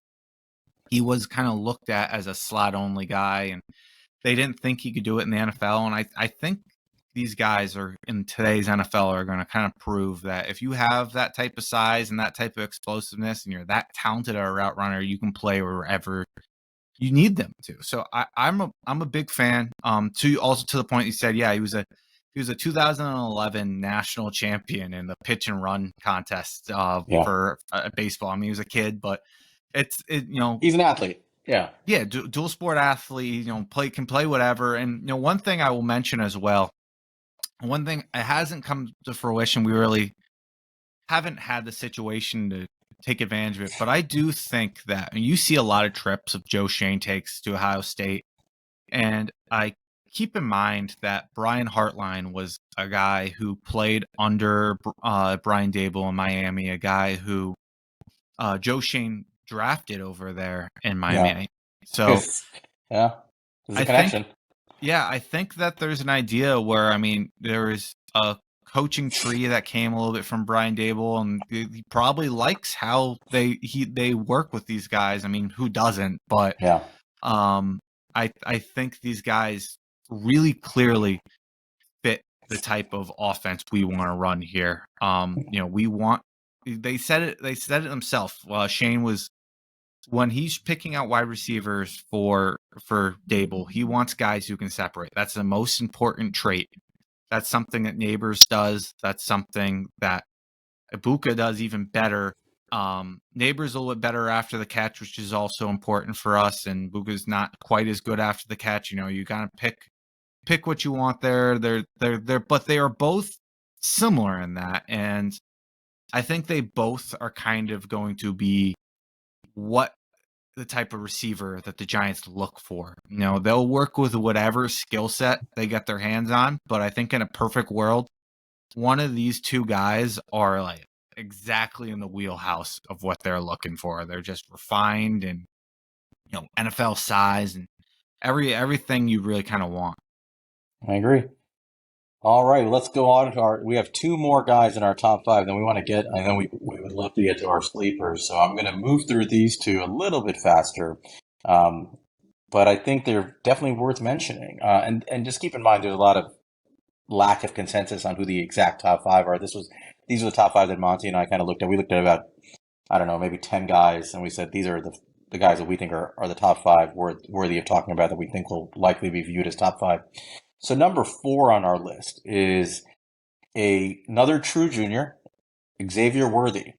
he was kind of looked at as a slot only guy, and they didn't think he could do it in the NFL. And I think these guys are in today's NFL are going to kind of prove that if you have that type of size and that type of explosiveness and you're that talented at a route runner, you can play wherever you need them to. So I'm a big fan. To the point you said, yeah, he was a 2011 national champion in the pitch and run contest for baseball. I mean, he was a kid, but he's an athlete. Yeah. Yeah, dual sport athlete. Can play whatever. And one thing I will mention as well. One thing it hasn't come to fruition. We really haven't had the situation to take advantage of it, but I do think that you see a lot of trips of Joe Schoen takes to Ohio State, and I keep in mind that Brian Hartline was a guy who played under Brian Dable in Miami, a guy who Joe Schoen drafted over there in Miami. Yeah. So yeah, there's a connection. I think that there's an idea where, there is a coaching tree that came a little bit from Brian Dable, and he probably likes how they work with these guys. I mean, who doesn't? But yeah, I think these guys really clearly fit the type of offense we want to run here. We want. They said it themselves. Shane was. When he's picking out wide receivers for Dable, he wants guys who can separate. That's the most important trait. That's something that Nabers does. That's something that Egbuka does even better. Nabers a little bit better after the catch, which is also important for us. And Egbuka's not quite as good after the catch. You gotta pick what you want there. But they are both similar in that. And I think they both are kind of going to be what the type of receiver that the Giants look for. They'll work with whatever skill set they get their hands on, but I think in a perfect world, one of these two guys are like exactly in the wheelhouse of what they're looking for. They're just refined and NFL size and everything you really kind of want. I agree. All right, let's go on to we have two more guys in our top five. Then we want to get, I know we would love to get to our sleepers. So I'm going to move through these two a little bit faster. But I think they're definitely worth mentioning. And just keep in mind, there's a lot of lack of consensus on who the exact top five are. These are the top five that Monte and I kind of looked at. We looked at about, I don't know, maybe 10 guys, and we said these are the the guys that we think are the top five worthy of talking about, that we think will likely be viewed as top five. So number 4 on our list is another true junior, Xaiver Worthy.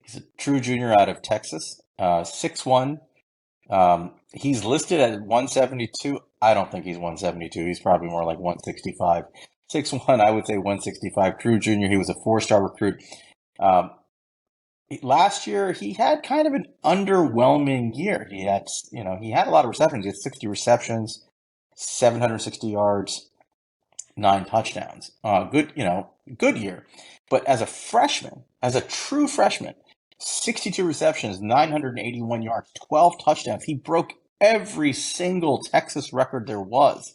He's a true junior out of Texas, 6'1". He's listed at 172. I don't think he's 172. He's probably more like 165. 6'1", I would say 165. True junior. He was a 4-star recruit. Last year, he had kind of an underwhelming year. He had a lot of receptions. He had 60 receptions, 760 yards, 9 touchdowns. Good year. But as a freshman, as a true freshman, 62 receptions, 981 yards, 12 touchdowns. He broke every single Texas record there was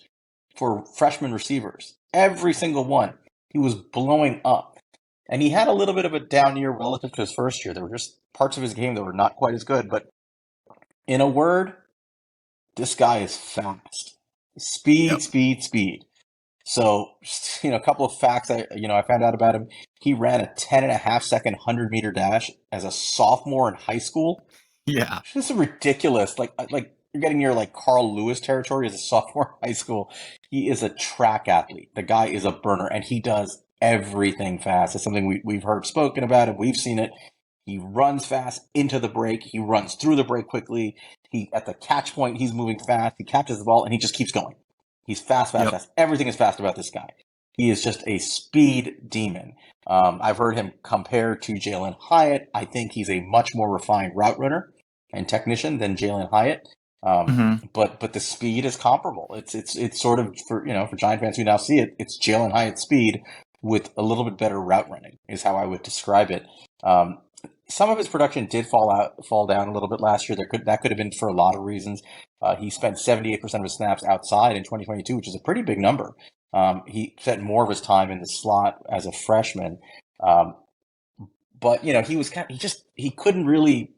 for freshman receivers. Every single one. He was blowing up. And he had a little bit of a down year relative to his first year. There were just parts of his game that were not quite as good. But in a word, this guy is fast. Speed, speed, speed. So, a couple of facts I found out about him. He ran a 10.5-second 100-meter dash as a sophomore in high school. Yeah. This is ridiculous. Like you're getting near like Carl Lewis territory as a sophomore in high school. He is a track athlete. The guy is a burner, and he does everything fast. It's something we've heard spoken about, and we've seen it. He runs fast into the break. He runs through the break quickly. At the catch point, he's moving fast. He catches the ball, and he just keeps going. He's fast. Everything is fast about this guy. He is just a speed demon. I've heard him compared to Jalen Hyatt. I think he's a much more refined route runner and technician than Jalen Hyatt. But the speed is comparable. It's sort of for Giant fans who now see it. It's Jalen Hyatt's speed with a little bit better route running is how I would describe it. Some of his production did fall down a little bit last year. That could have been for a lot of reasons. He spent 78% of his snaps outside in 2022, which is a pretty big number. He spent more of his time in the slot as a freshman. But he couldn't really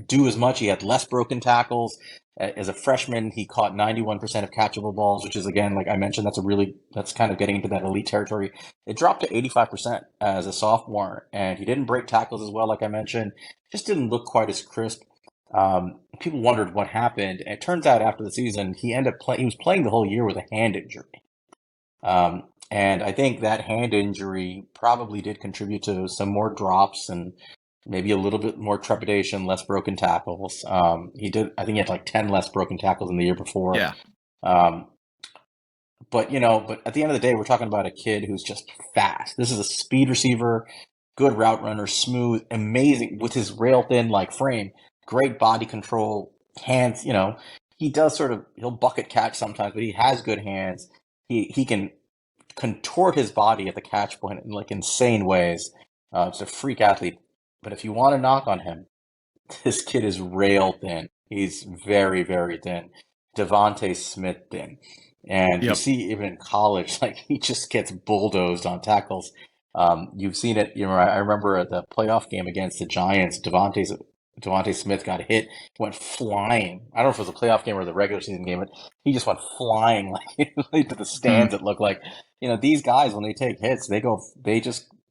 do as much. He had less broken tackles. As a freshman, he caught 91% of catchable balls, which is, again, like I mentioned, that's kind of getting into that elite territory. It dropped to 85% as a sophomore, and he didn't break tackles as well, like I mentioned. Just didn't look quite as crisp. People wondered what happened. And it turns out after the season, he was playing the whole year with a hand injury. And I think that hand injury probably did contribute to some more drops and maybe a little bit more trepidation, less broken tackles. I think he had like 10 less broken tackles than the year before. Yeah. But at the end of the day, we're talking about a kid who's just fast. This is a speed receiver, good route runner, smooth, amazing with his rail thin like frame, great body control, hands. He does he'll bucket catch sometimes, but he has good hands. He can contort his body at the catch point in like insane ways. It's a freak athlete. But if you want to knock on him, this kid is rail thin. He's very, very thin. Devontae Smith thin. And you see even in college, like he just gets bulldozed on tackles. You've seen it. I remember at the playoff game against the Giants, Devontae Smith got hit, went flying. I don't know if it was a playoff game or the regular season game, but he just went flying like to the stands. It looked like, these guys, when they take hits,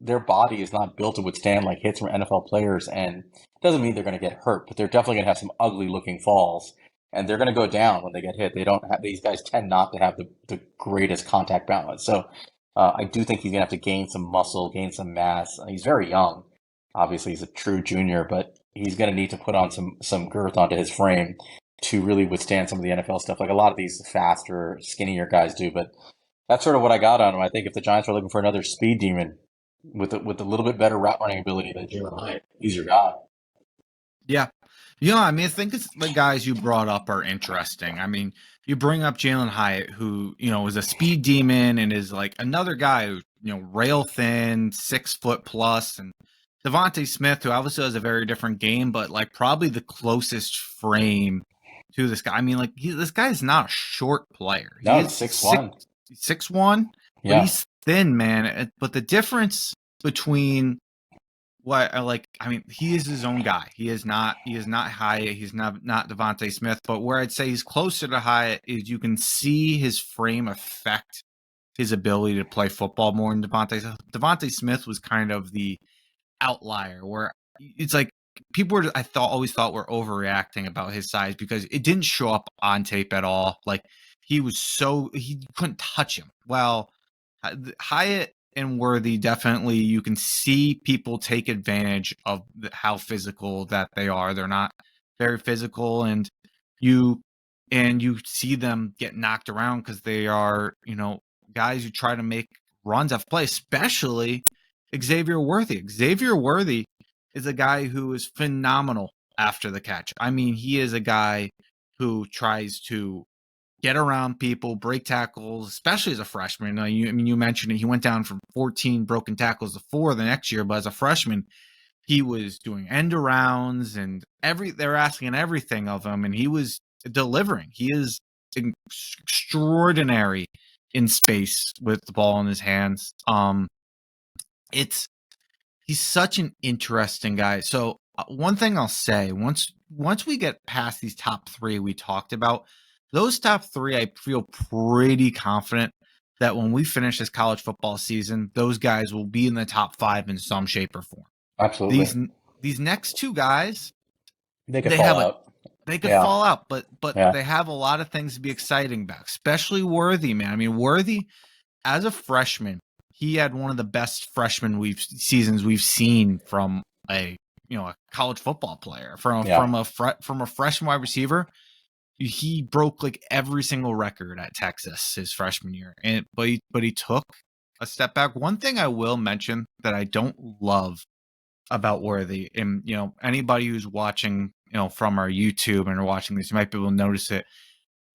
their body is not built to withstand like hits from NFL players. And it doesn't mean they're going to get hurt, but they're definitely going to have some ugly looking falls, and they're going to go down when they get hit. These guys tend not to have the greatest contact balance. So I do think he's going to have to gain some muscle, gain some mass. He's very young. Obviously, he's a true junior, but he's going to need to put on some girth onto his frame to really withstand some of the NFL stuff, like a lot of these faster, skinnier guys do. But that's sort of what I got on him. I think if the Giants are looking for another speed demon with a little bit better route running ability than Jalen Hyatt, he's your guy. Yeah. I think it's the guys you brought up are interesting. I mean, you bring up Jalen Hyatt, who, is a speed demon and is like another guy who, rail thin, 6 foot plus, and Devontae Smith, who obviously has a very different game, but like probably the closest frame to this guy. I mean, like this guy is not a short player. No, he's 6'1". 6'1", yeah. But he's thin, man. But the difference between he is his own guy. He is not Hyatt. He's not Devontae Smith. But where I'd say he's closer to Hyatt is you can see his frame affect his ability to play football more than Devontae. Devontae Smith was kind of the outlier where it's like people were, always thought were overreacting about his size because it didn't show up on tape at all. Like he couldn't touch him. Well, Hyatt and Worthy, definitely you can see people take advantage of how physical that they are. They're not very physical, and you see them get knocked around because they are, guys who try to make runs off play, especially Xaiver Worthy. Xaiver Worthy is a guy who is phenomenal after the catch. I mean, he is a guy who tries to get around people, break tackles, especially as a freshman. You mentioned it. He went down from 14 broken tackles to 4 the next year, but as a freshman, he was doing end arounds and they're asking everything of him, and he was delivering. He is extraordinary in space with the ball in his hands. He's such an interesting guy. So one thing I'll say, once we get past these top 3 we talked about, those top 3, I feel pretty confident that when we finish this college football season, those guys will be in the top 5 in some shape or form. Absolutely. These next 2 guys, they could fall out. They could fall out, but they have a lot of things to be exciting about, especially Worthy, man. I mean, Worthy, as a freshman, he had one of the best freshman seasons we've seen from a college football player. From a freshman wide receiver, he broke like every single record at Texas his freshman year, but he took a step back. One thing I will mention that I don't love about Worthy, and anybody who's watching from our YouTube and are watching this, you might be able to notice it.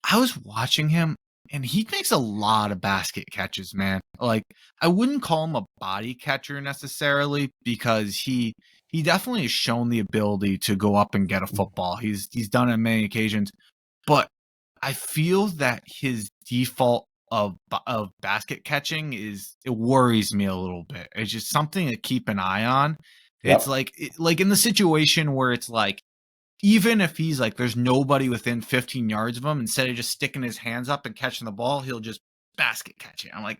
I was watching him, and he makes a lot of basket catches, man. Like, I wouldn't call him a body catcher necessarily, because he definitely has shown the ability to go up and get a football. He's done it on many occasions, but I feel that his default of basket catching it worries me a little bit. It's just something to keep an eye on. Yep. It's like in the situation where it's like, even if he's like, there's nobody within 15 yards of him, instead of just sticking his hands up and catching the ball, he'll just basket catch it. I'm like,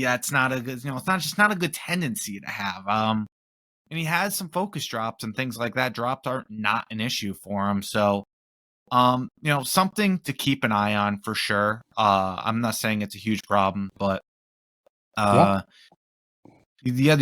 that's not a good, it's not a good tendency to have. And he has some focus drops and things like that. Drops are not an issue for him. So, something to keep an eye on for sure. I'm not saying it's a huge problem, but the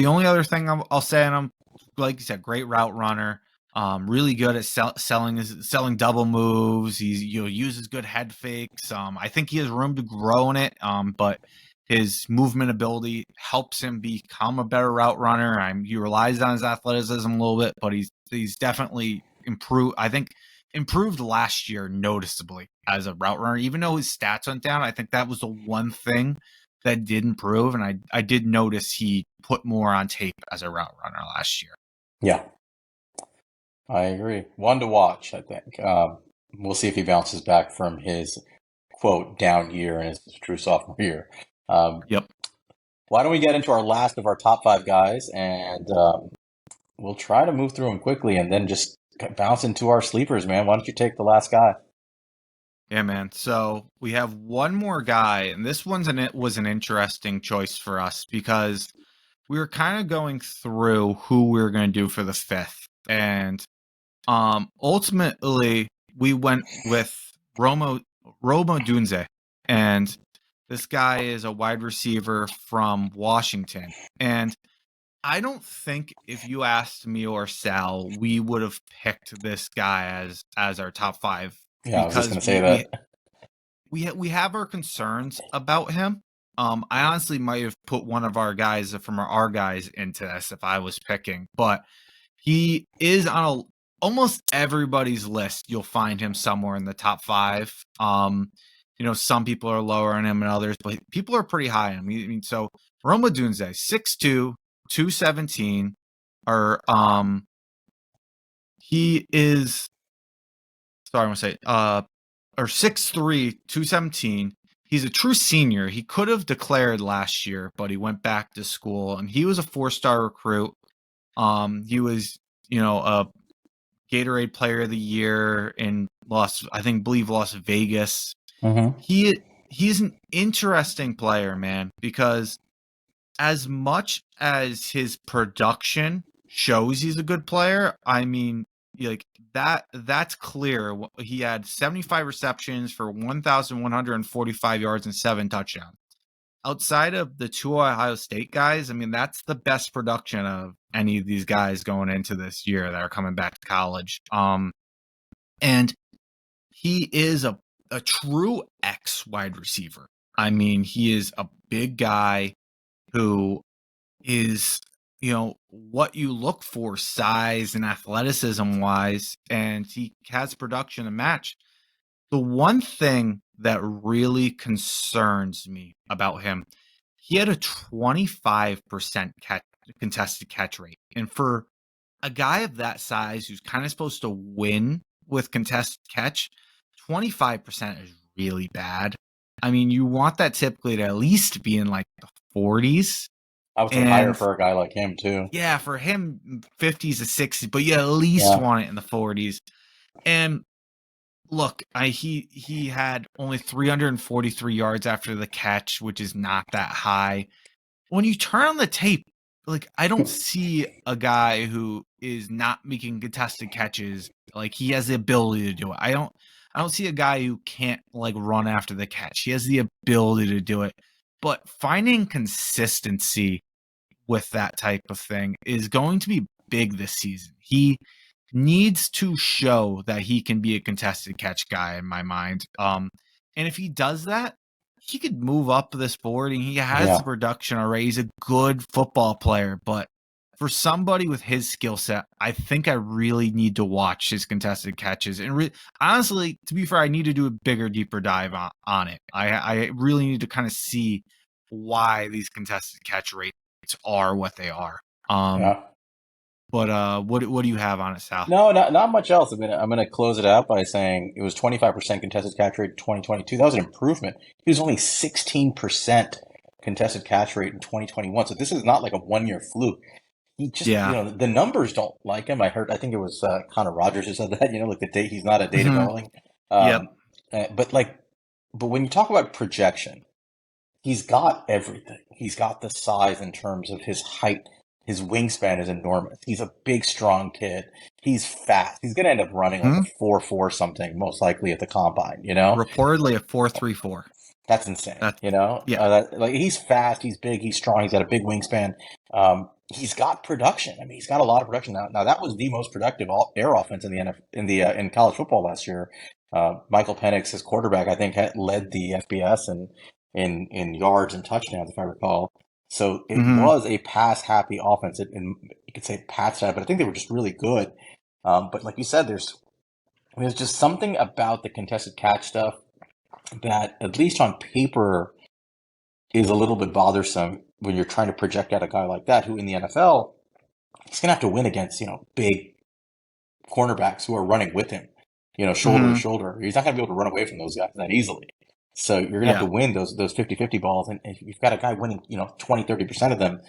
only other thing I'll say, and I'm, like you said, great route runner. Really good at selling double moves. He's uses good head fakes. I think he has room to grow in it. But his movement ability helps him become a better route runner. He relies on his athleticism a little bit, but he's definitely improved. I think improved last year noticeably as a route runner. Even though his stats went down, I think that was the one thing that did improve. And I did notice he put more on tape as a route runner last year. Yeah. I agree. One to watch, I think. We'll see if he bounces back from his, quote, down year in his true sophomore year. Yep. Why don't we get into our last of our top 5 guys, and we'll try to move through them quickly and then just bounce into our sleepers, man. Why don't you take the last guy? Yeah, man. So we have one more guy, and this was an interesting choice for us because we were kind of going through who we were going to do for the 5th. And ultimately, we went with Odunze, and this guy is a wide receiver from Washington. And I don't think if you asked me or Sal, we would have picked this guy as our top 5. Yeah, I was just going to say that. We have our concerns about him. I honestly might have put one of our guys from our guys into this if I was picking, but he is on almost everybody's list. You'll find him somewhere in the top 5. Some people are lower on him than others, but people are pretty high on him. I mean, so Odunze, 6'2", 217, or he is. Sorry, I'm gonna say or 6'3", 217. He's a true senior. He could have declared last year, but he went back to school, and he was a 4-star recruit. He was, a Gatorade Player of the Year in Las Vegas. Mm-hmm. He's an interesting player, man, because as much as his production shows he's a good player, I mean, like that's clear. He had 75 receptions for 1,145 yards and 7 touchdowns. Outside of the 2 Ohio State guys, I mean, that's the best production of any of these guys going into this year that are coming back to college. And he is a true X wide receiver. I mean, he is a big guy who is, what you look for size and athleticism wise, and he has production to match. The one thing that really concerns me about him, he had a 25% contested catch rate. And for a guy of that size who's kind of supposed to win with contested catch, 25% is really bad. I mean, you want that typically to at least be in like the 40s. I would say higher for a guy like him too. Yeah, for him, 50s to 60s, but you at least want it in the 40s. And look, he had only 343 yards after the catch, which is not that high. When you turn on the tape, like, I don't see a guy who is not making contested catches. Like, he has the ability to do it. I don't see a guy who can't like run after the catch. He has the ability to do it. But finding consistency with that type of thing is going to be big this season. He needs to show that he can be a contested catch guy in my mind. And if he does that, he could move up this board, and he has the production already. He's a good football player, but for somebody with his skill set, I think I really need to watch his contested catches. And honestly, to be fair, I need to do a bigger, deeper dive on it. I really need to kind of see why these contested catch rates are what they are. But what do you have on it, Sal? No, not much else. I'm gonna close it out by saying it was 25% contested catch rate in 2022. That was an improvement. He was only 16% contested catch rate in 2021. So this is not like a 1-year fluke. He just, the numbers don't like him. I think it was Connor Rogers who said that. Like he's not a data darling. But when you talk about projection, he's got everything. He's got the size in terms of his height. His wingspan is enormous. He's a big, strong kid. He's fast. He's going to end up running like a 4.4 something, most likely at the combine, Reportedly a 4.34. That's insane, Yeah. He's fast. He's big. He's strong. He's got a big wingspan. He's got production. I mean, he's got a lot of production now. Now, that was the most productive air offense in college football last year. Michael Penix, his quarterback, I think, led the FBS in yards and touchdowns, if I recall. So it was a pass-happy offense. And you could say pass-happy, but I think they were just really good. But like you said, there's just something about the contested catch stuff that, at least on paper, is a little bit bothersome when you're trying to project out a guy like that, who in the NFL, he's going to have to win against, big cornerbacks who are running with him, shoulder to shoulder. He's not going to be able to run away from those guys that easily. So you're going to have to win those 50-50 balls. And if you've got a guy winning, 20, 30% of them,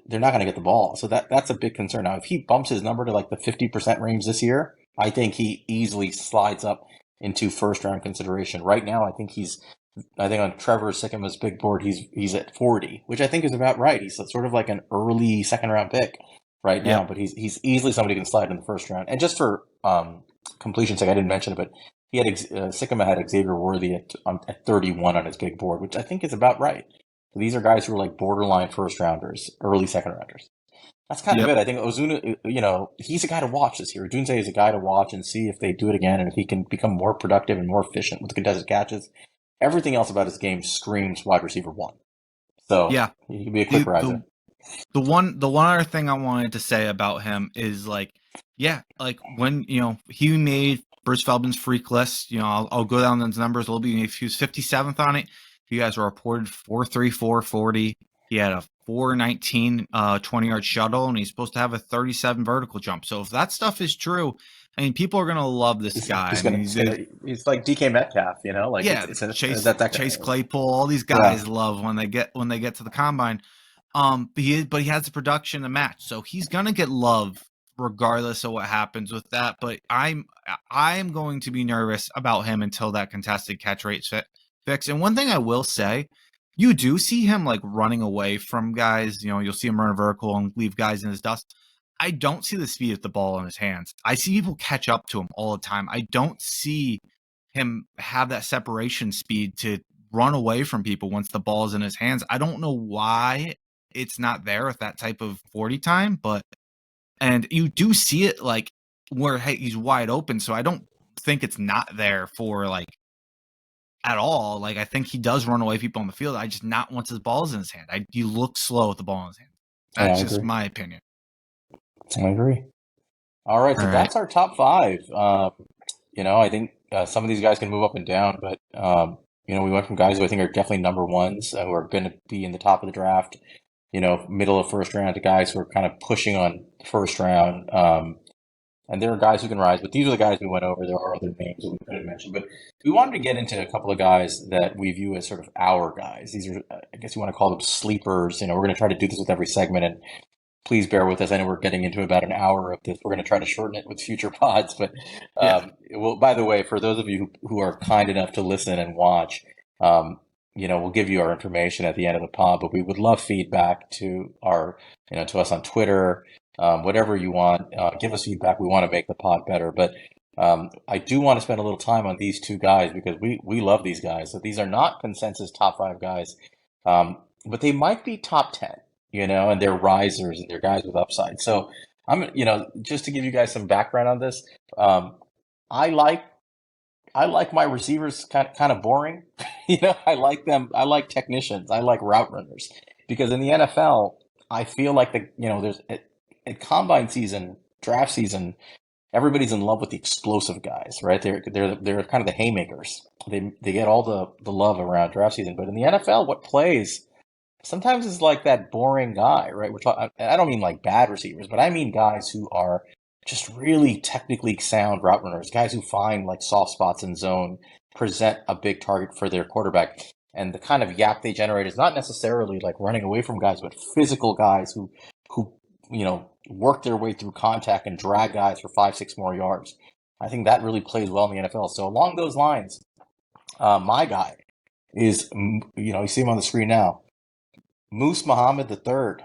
they're not going to get the ball. So that's a big concern. Now, if he bumps his number to like the 50% range this year, I think he easily slides up into first round consideration. Right now, I think on Trevor Sycam's big board, he's at 40, which I think is about right. He's sort of like an early second round pick right now, but he's easily somebody who can slide in the first round. And just for completion's sake, I didn't mention it, but he had Sycama had Xaiver Worthy at 31 on his big board, which I think is about right. So these are guys who are like borderline first rounders, early second rounders. That's kind of it. I think Ozuna, he's a guy to watch this year. Odunze is a guy to watch and see if they do it again and if he can become more productive and more efficient with the contested catches. Everything else about his game screams wide receiver 1. So he can be a quick riser. The one other thing I wanted to say about him is when he made Bruce Feldman's freak list, I'll go down those numbers a little bit. If he was 57th on it, you guys were reported 4.34 40. He had a 4.19 20-yard shuttle, and he's supposed to have a 37 vertical jump. So if that stuff is true, I mean, people are going to love this guy. He's like DK Metcalf, Chase Claypool. All these guys love when they get to the combine. But he has the production to match, so he's going to get love regardless of what happens with that. But I'm going to be nervous about him until that contested catch rate fix. And one thing I will say, you do see him like running away from guys. You'll see him run vertical and leave guys in his dust. I don't see the speed with the ball in his hands. I see people catch up to him all the time. I don't see him have that separation speed to run away from people once the ball is in his hands. I don't know why it's not there with that type of 40 time, and you do see it like where he's wide open. So I don't think it's not there for like at all. Like I think he does run away people on the field. I just not once his ball's in his hand. You look slow with the ball in his hand. That's just my opinion. I agree. All right, so that's our top 5. I think some of these guys can move up and down, but we went from guys who I think are definitely number ones who are going to be in the top of the draft, middle of first round, to guys who are kind of pushing on first round. And there are guys who can rise, but these are the guys we went over. There are other names that we could have mentioned, but we wanted to get into a couple of guys that we view as sort of our guys. These are, I guess you want to call them sleepers. We're going to try to do this with every segment, and please bear with us. I know we're getting into about an hour of this. We're going to try to shorten it with future pods. But, well, by the way, for those of you who are kind enough to listen and watch, we'll give you our information at the end of the pod, but we would love feedback to to us on Twitter, whatever you want. Give us feedback. We want to make the pod better. But I do want to spend a little time on these two guys because we love these guys. So these are not consensus top 5 guys, but they might be top 10. And they're risers and they're guys with upside. So I'm, just to give you guys some background on this, I like my receivers kind of boring. I like them. I like technicians. I like route runners because in the NFL, I feel like there's at combine season, draft season, everybody's in love with the explosive guys, right? They're kind of the haymakers. They get all the love around draft season, but in the NFL, what plays sometimes it's like that boring guy, right? I don't mean like bad receivers, but I mean guys who are just really technically sound route runners, guys who find like soft spots in zone, present a big target for their quarterback. And the kind of yak they generate is not necessarily like running away from guys, but physical guys who work their way through contact and drag guys for 5-6 more yards. I think that really plays well in the NFL. So along those lines, my guy is, you see him on the screen now, Moose Muhammad III.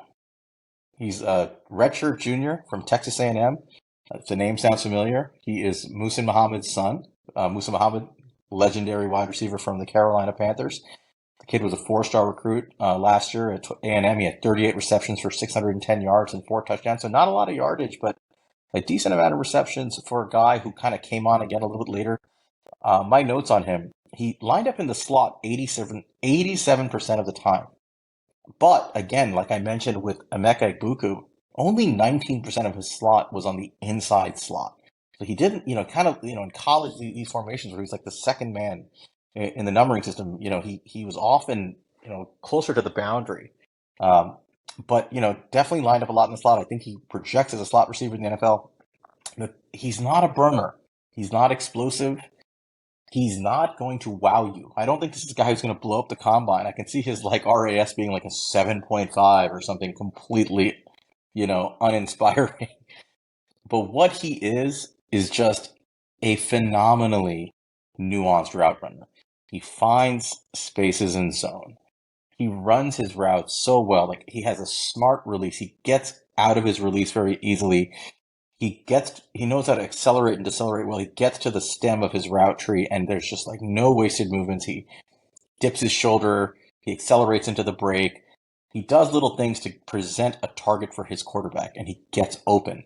He's a redshirt junior from Texas A&M. If the name sounds familiar, he is Muhsin Muhammad's son. Musa Muhammad, legendary wide receiver from the Carolina Panthers. The kid was a 4-star recruit last year at A&M. He had 38 receptions for 610 yards and 4 touchdowns. So not a lot of yardage, but a decent amount of receptions for a guy who kind of came on again a little bit later. My notes on him, he lined up in the slot 87% of the time. But again, like I mentioned with Emeka Egbuka, only 19% of his slot was on the inside slot. So he didn't, in college, these formations where he's like the second man in the numbering system, he was often, closer to the boundary. But, definitely lined up a lot in the slot. I think he projects as a slot receiver in the NFL. But he's not a burner. He's not explosive. He's not going to wow you. I don't think this is a guy who's going to blow up the combine. I can see his RAS being like a 7.5 or something completely, uninspiring. But what he is just a phenomenally nuanced route runner. He finds spaces in zone. He runs his routes so well. Like he has a smart release. He gets out of his release very easily. He knows how to accelerate and decelerate well. He gets to the stem of his route tree, and there's just like no wasted movements. He dips his shoulder. He accelerates into the break. He does little things to present a target for his quarterback, and he gets open.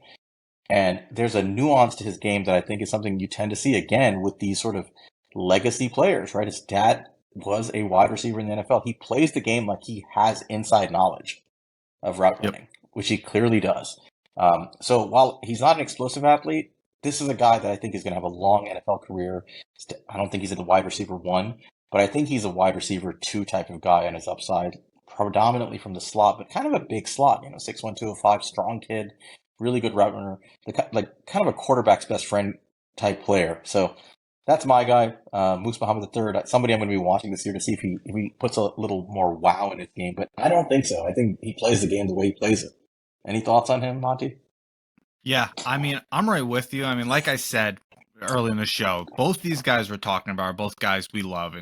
And there's a nuance to his game that I think is something you tend to see again with these sort of legacy players, right? His dad was a wide receiver in the NFL. He plays the game like he has inside knowledge of route running, which he clearly does. So while he's not an explosive athlete, this is a guy that I think is going to have a long NFL career. I don't think he's a wide receiver 1, but I think he's a wide receiver 2 type of guy on his upside, predominantly from the slot, but kind of a big slot, 6'1", 205, strong kid, really good route runner, kind of a quarterback's best friend type player. So that's my guy, Moose Muhammad III. Somebody I'm going to be watching this year to see if he puts a little more wow in his game, but I don't think so. I think he plays the game the way he plays it. Any thoughts on him, Monty? Yeah, I mean, I'm right with you. I mean, like I said early in the show, both these guys we're talking about are both guys we love,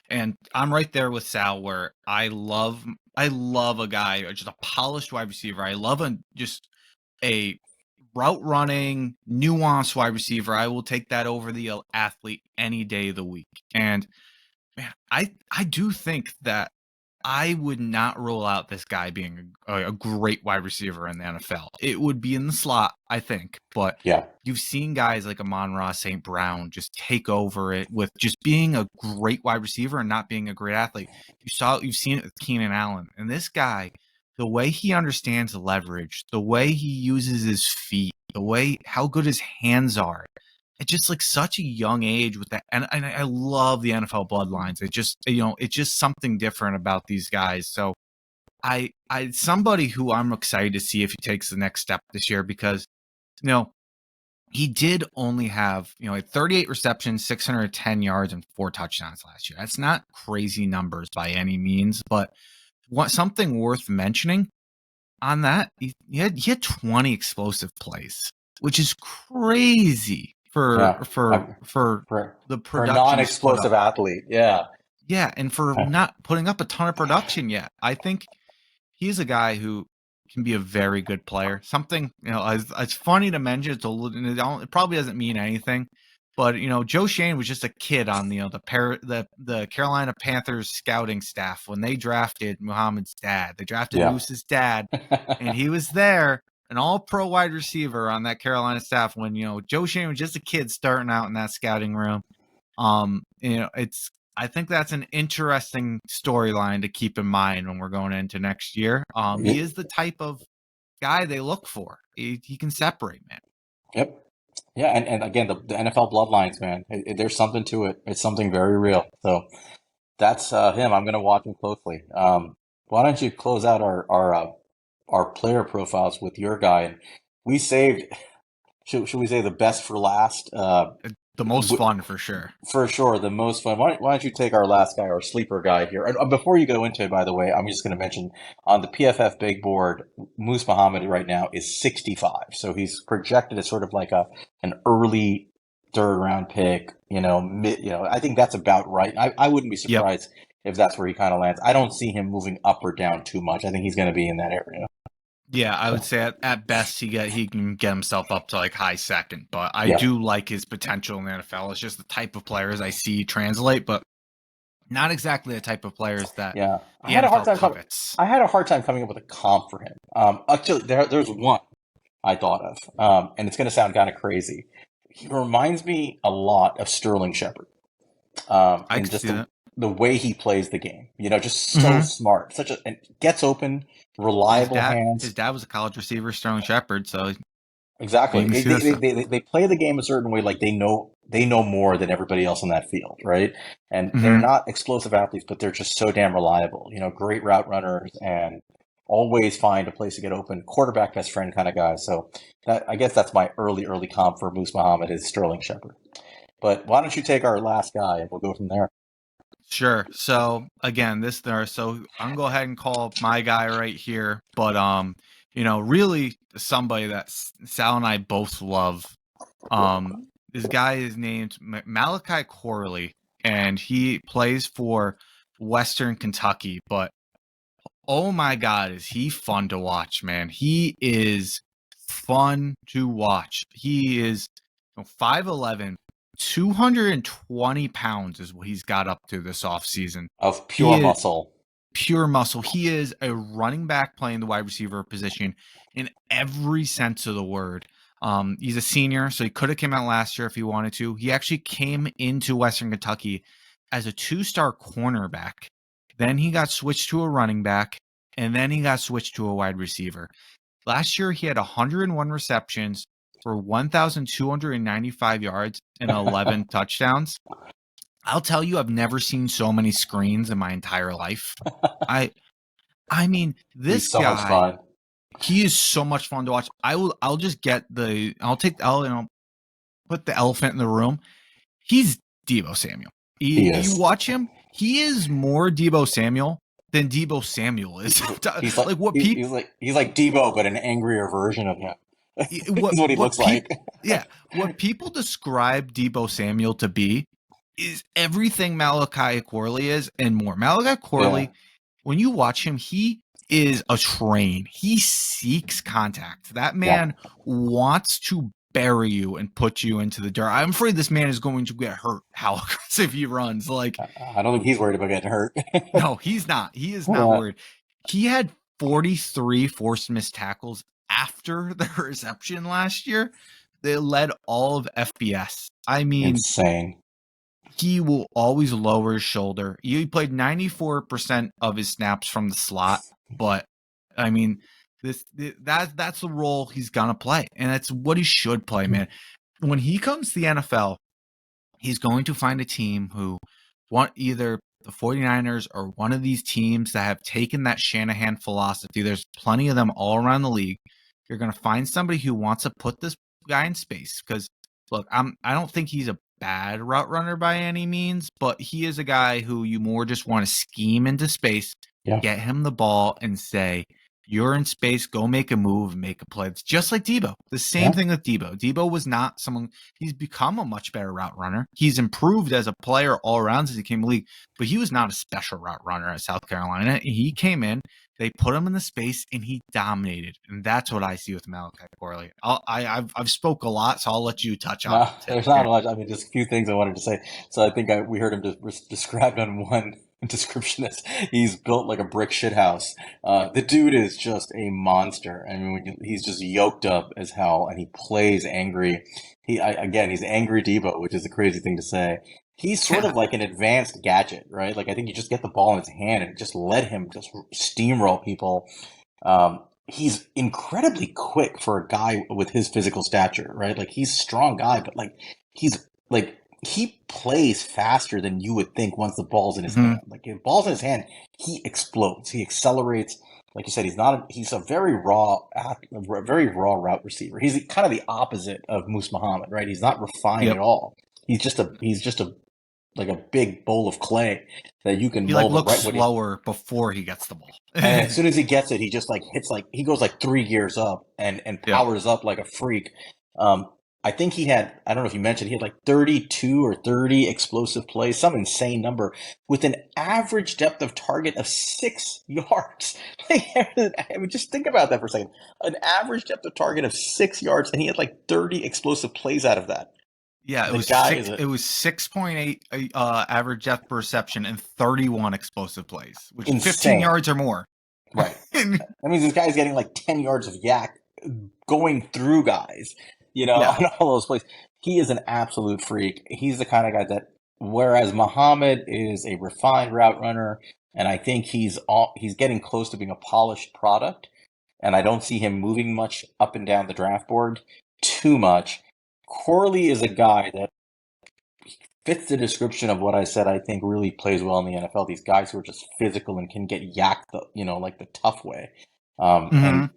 and I'm right there with Sal where I love a guy, just a polished wide receiver. I love just a route running, nuanced wide receiver. I will take that over the athlete any day of the week. And man, I do think that I would not rule out this guy being a great wide receiver in the NFL. It would be in the slot, I think, but Yeah. you've seen guys like Amon-Ra St. Brown just take over it with just being a great wide receiver and not being a great athlete. You've seen it with Keenan Allen, and this guy, the way he understands leverage, the way he uses his feet, how good his hands are. It's just like such a young age with that, and I love the NFL bloodlines. It just it's just something different about these guys. So I somebody who I'm excited to see if he takes the next step this year, because he did only have 38 receptions, 610 yards, and 4 touchdowns last year. That's not crazy numbers by any means, but something worth mentioning on that, he had 20 explosive plays, which is crazy for the production, for a non-explosive athlete. Yeah, and for not putting up a ton of production yet. I think he's a guy who can be a very good player. Something, it's funny to mention. It probably doesn't mean anything, but Joe Shane was just a kid on the Carolina Panthers scouting staff when they drafted Muhammad's dad. They drafted Moose's dad, and he was there, an all-pro wide receiver on that Carolina staff when Joe Shane was just a kid starting out in that scouting room. I think that's an interesting storyline to keep in mind when we're going into next year. He is the type of guy they look for. He can separate, man. Yep. Yeah, and again, the NFL bloodlines, man. There's something to it. It's something very real. So that's him. I'm going to watch him closely. Why don't you close out our player profiles with your guy? And we saved, should we say, the best for last? The most fun, for sure. For sure, the most fun. Why don't you take our last guy, our sleeper guy here? And before you go into it, by the way, I'm just going to mention on the PFF big board, Moose Muhammad right now is 65. So he's projected as sort of like an early third round pick. I think that's about right. I wouldn't be surprised if that's where he kind of lands. I don't see him moving up or down too much. I think he's going to be in that area. Yeah, I would say at best he can get himself up to like high second, but I do like his potential in the NFL. It's just the type of players I see translate, but not exactly the type of players that I had a hard time coming up with a comp for him. Actually, there's one I thought of, and it's going to sound kind of crazy. He reminds me a lot of Sterling Shepard. I can see that. The way he plays the game, just so smart, and gets open, reliable hands. His dad was a college receiver, Sterling Shepard, so exactly. They play the game a certain way, like they know more than everybody else on that field, right? And they're not explosive athletes, but they're just so damn reliable. Great route runners and always find a place to get open. Quarterback best friend kind of guy. So I guess that's my early comp for Moose Muhammad is Sterling Shepard. But why don't you take our last guy and we'll go from there. Sure. So again, so I'm gonna go ahead and call my guy right here. But really somebody that Sal and I both love. This guy is named Malachi Corley, and he plays for Western Kentucky. But oh my God, is he fun to watch, man? He is fun to watch. He is 5'11". 220 pounds is what he's got up to this offseason. Of pure muscle. Pure muscle. He is a running back playing the wide receiver position in every sense of the word. He's a senior, so he could have come out last year if he wanted to. He actually came into Western Kentucky as a 2-star cornerback. Then he got switched to a running back, and then he got switched to a wide receiver. Last year, he had 101 receptions for 1,295 yards and 11 touchdowns. I'll tell you, I've never seen so many screens in my entire life. I mean, this guy, much fun. He is so much fun to watch. I'll put the elephant in the room. He's Deebo Samuel. You watch him, he is more Deebo Samuel than Deebo Samuel is. He's like Deebo, but an angrier version of him. That's what he looks like. Yeah. What people describe Deebo Samuel to be is everything Malachi Corley is and more. Malachi Corley, when you watch him, he is a train. He seeks contact. That man wants to bury you and put you into the dirt. I'm afraid this man is going to get hurt. How aggressive he runs! Like, I don't think he's worried about getting hurt. no, he's not. He is not worried. He had 43 forced missed tackles after the reception last year. They led all of FBS. I mean, insane. He will always lower his shoulder. He played 94% of his snaps from the slot, but I mean, that's the role he's gonna play, and that's what he should play, man. When he comes to the NFL, he's going to find a team who want either the 49ers or one of these teams that have taken that Shanahan philosophy. There's plenty of them all around the league. You're going to find somebody who wants to put this guy in space because, look, I don't think he's a bad route runner by any means, but he is a guy who you more just want to scheme into space, get him the ball and say, you're in space, go make a move, make a play. It's just like Debo. The same thing with Debo. Debo was not someone, he's become a much better route runner. He's improved as a player all around since he came to the league, but he was not a special route runner at South Carolina. He came in, they put him in the space, and he dominated. And that's what I see with Malachi Corley. I've spoke a lot, so I'll let you touch on it. There's not much. I mean, just a few things I wanted to say. So I think we heard him described on one description as he's built like a brick shit house. The dude is just a monster. I mean, he's just yoked up as hell, and he plays angry. He's angry Debo, which is a crazy thing to say. He's sort of like an advanced gadget, right? Like, I think you just get the ball in his hand and just let him just steamroll people. He's incredibly quick for a guy with his physical stature, right? Like, he's a strong guy, but he plays faster than you would think once the ball's in his hand. Like, if the ball's in his hand, he explodes. He accelerates. Like you said, he's a very raw route receiver. He's kind of the opposite of Moose Muhammad, right? He's not refined at all. He's just a like a big bowl of clay that you can mold. He looks slower before he gets the ball. And as soon as he gets it, he just hits he goes 3 gears up and powers up like a freak. I think he had, I don't know if you mentioned, he had 32 or 30 explosive plays, some insane number, with an average depth of target of 6 yards. I mean, just think about that for a second. An average depth of target of 6 yards, and he had 30 explosive plays out of that. Yeah, it was 6.8 average depth per reception and 31 explosive plays, which is 15 yards or more. Right. That means this guy's getting 10 yards of yak going through guys, on all those plays. He is an absolute freak. He's the kind of guy that, whereas Muhammad is a refined route runner, and I think he's getting close to being a polished product, and I don't see him moving much up and down the draft board too much. Corley is a guy that fits the description of what I said. I think really plays well in the NFL. These guys who are just physical and can get yacked, the tough way. And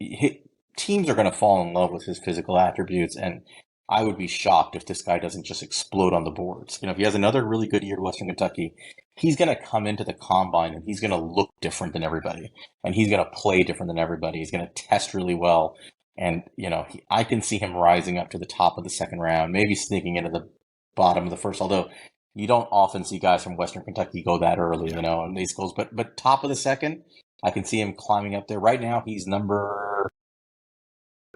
teams are going to fall in love with his physical attributes. And I would be shocked if this guy doesn't just explode on the boards. If he has another really good year at Western Kentucky, he's going to come into the combine and he's going to look different than everybody. And he's going to play different than everybody. He's going to test really well. And, I can see him rising up to the top of the second round, maybe sneaking into the bottom of the first, although you don't often see guys from Western Kentucky go that early, in these schools. But top of the second, I can see him climbing up there. Right now, he's number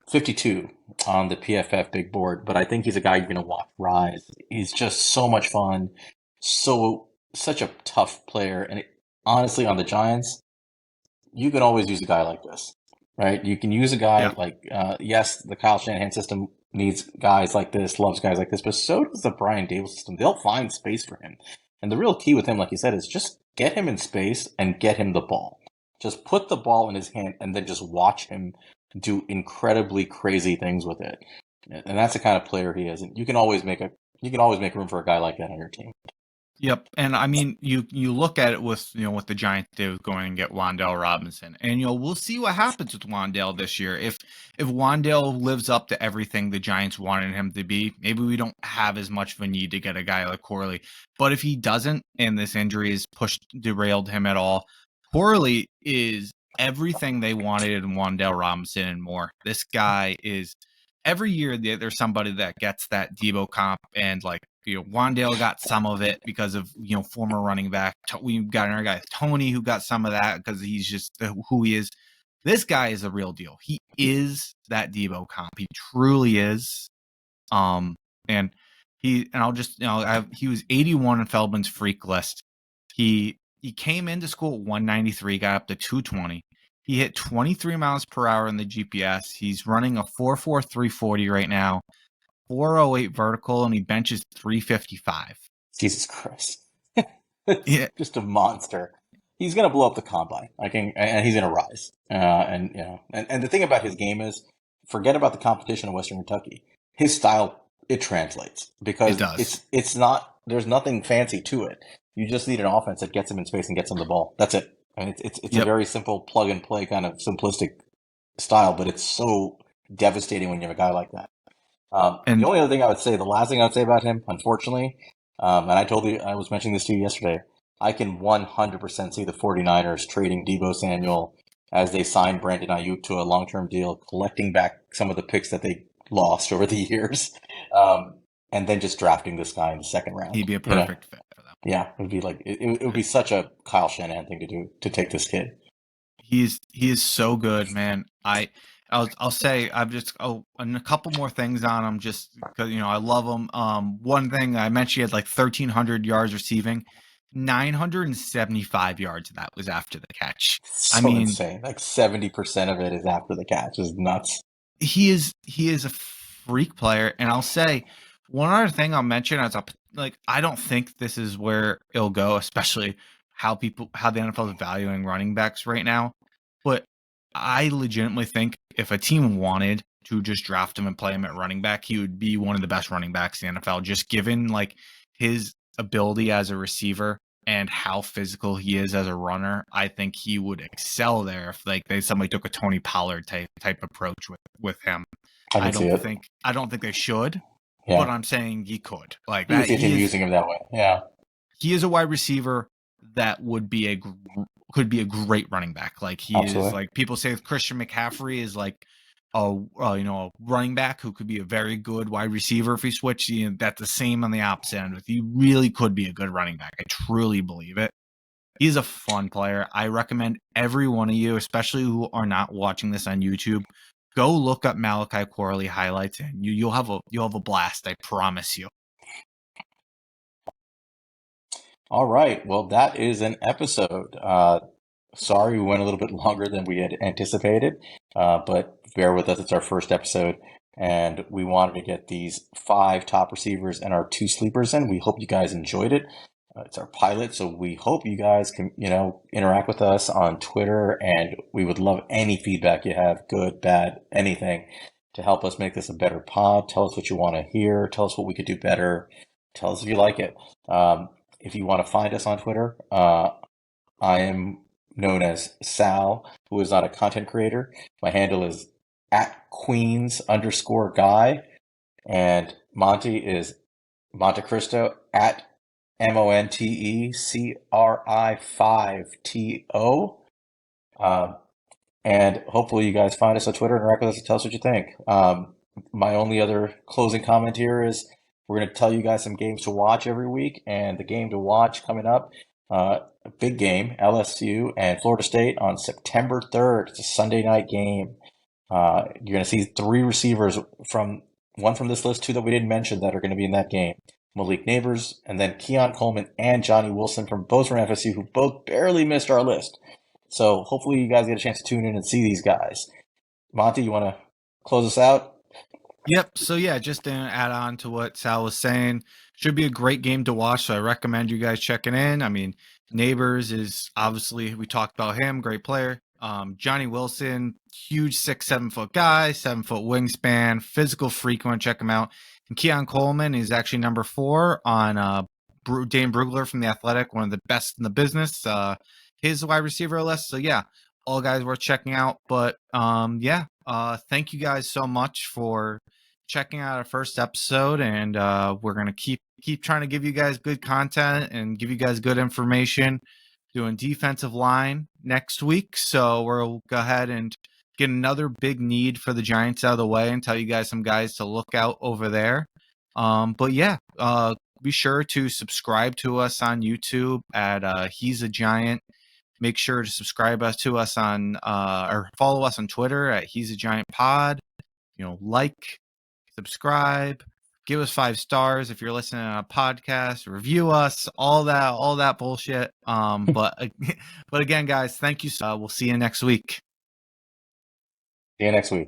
52 on the PFF big board, but I think he's a guy you're going to watch rise. He's just so much fun, such a tough player. And honestly, on the Giants, you can always use a guy like this. Right, you can use a guy yes, the Kyle Shanahan system needs guys like this, loves guys like this, but so does the Brian Dable system. They'll find space for him, and the real key with him, like you said, is just get him in space and get him the ball. Just put the ball in his hand, and then just watch him do incredibly crazy things with it. And that's the kind of player he is. And you can always make room for a guy like that on your team. Yep, and I mean, you look at it with what the Giants did going and get Wan'Dale Robinson, and we'll see what happens with Wan'Dale this year. If Wan'Dale lives up to everything the Giants wanted him to be, maybe we don't have as much of a need to get a guy like Corley. But if he doesn't, and this injury has derailed him at all, Corley is everything they wanted in Wan'Dale Robinson and more. This guy is. Every year there's somebody that gets that Debo comp, and Wan'Dale got some of it because of former running back. We got another guy, Tony, who got some of that because he's just who he is. This guy is a real deal. He is that Debo comp. He truly is. And I'll just, he was 81 in Feldman's freak list. He came into school at 193, got up to 220. He hit 23 miles per hour in the GPS. He's running a 4.43 40 right now, 4.08 vertical, and he benches 355. Jesus Christ. Yeah. Just a monster. He's going to blow up the combine. And he's going to rise. And the thing about his game is, forget about the competition in Western Kentucky. His style, it translates because It does. it's not, there's nothing fancy to it. You just need an offense that gets him in space and gets him the ball. That's it. And it's Yep. a very simple plug and play kind of simplistic style, but it's so devastating when you have a guy like that. And- the only other thing I would say, the last thing I would say about him, unfortunately, and I was mentioning this to you yesterday, I can 100% see the 49ers trading Deebo Samuel as they sign Brandon Ayuk to a long-term deal, collecting back some of the picks that they lost over the years, and then just drafting this guy in the second round. He'd be a perfect fit for them. Yeah, it would be like it would be such a Kyle Shanahan thing to do, to take this kid. He is so good, man. I'll say I've just and a couple more things on him just because I love him. One thing I mentioned, he had like 1,300 yards receiving, 975 yards of that was after the catch. So insane. Like 70% of it is after the catch. Is nuts. He is a freak player, and I'll say one other thing I'll mention as I don't think this is where it'll go, especially how the NFL is valuing running backs right now. But I legitimately think if a team wanted to just draft him and play him at running back, he would be one of the best running backs in the NFL, just given like his ability as a receiver and how physical he is as a runner. I think he would excel there if somebody took a Tony Pollard type approach with him. I don't think they should, but I'm saying he could. Like that, using him that way. Yeah, he is a wide receiver that could be a great running back. Like he Absolutely. is like people say Christian McCaffrey is like a running back who could be a very good wide receiver if he switched. That's the same on the opposite end. He really could be a good running back. I truly believe it. He's a fun player. I recommend every one of you, especially who are not watching this on YouTube, go look up Malachi Corley highlights, and you'll have a blast. I promise you. All right. Well, that is an episode. Sorry, we went a little bit longer than we had anticipated, but bear with us. It's our first episode, and we wanted to get these 5 top receivers and our 2 sleepers in. We hope you guys enjoyed it. It's our pilot, so we hope you guys can, interact with us on Twitter, and we would love any feedback you have, good, bad, anything, to help us make this a better pod. Tell us what you want to hear. Tell us what we could do better. Tell us if you like it. If you want to find us on Twitter, I am known as Sal, who is not a content creator. My handle is @Queens_guy, and Monty is Monte Cristo @MonteCri5TO. And hopefully you guys find us on Twitter and interact with us and tell us what you think. My only other closing comment here is we're going to tell you guys some games to watch every week, and the game to watch coming up, a big game, LSU and Florida State on September 3rd. It's a Sunday night game. You're going to see 3 receivers one from this list, 2 that we didn't mention that are going to be in that game. Malik Nabers, and then Keon Coleman and Johnny Wilson from FSU, who both barely missed our list. So hopefully you guys get a chance to tune in and see these guys. Monty, you want to close us out? Yep. So yeah, just to add on to what Sal was saying, should be a great game to watch. So I recommend you guys checking in. I mean, Nabers is obviously, we talked about him, great player. Johnny Wilson, huge 6'7" foot guy, 7-foot wingspan, physical freak. Want to check him out. And Keon Coleman is actually number 4 on Dane Brugler from The Athletic, one of the best in the business. His wide receiver list. So yeah, all guys worth checking out. But thank you guys so much for checking out our first episode, and we're gonna keep trying to give you guys good content and give you guys good information. Doing defensive line next week, so we'll go ahead and get another big need for the Giants out of the way and tell you guys some guys to look out over there. But yeah, be sure to subscribe to us on YouTube at He's a Giant. Make sure to subscribe to us on or follow us on Twitter at He's a Giant Pod. Like, subscribe, give us 5 stars if you're listening on a podcast, review us, all that bullshit. But again, guys, thank you. We'll see you next week. See you next week.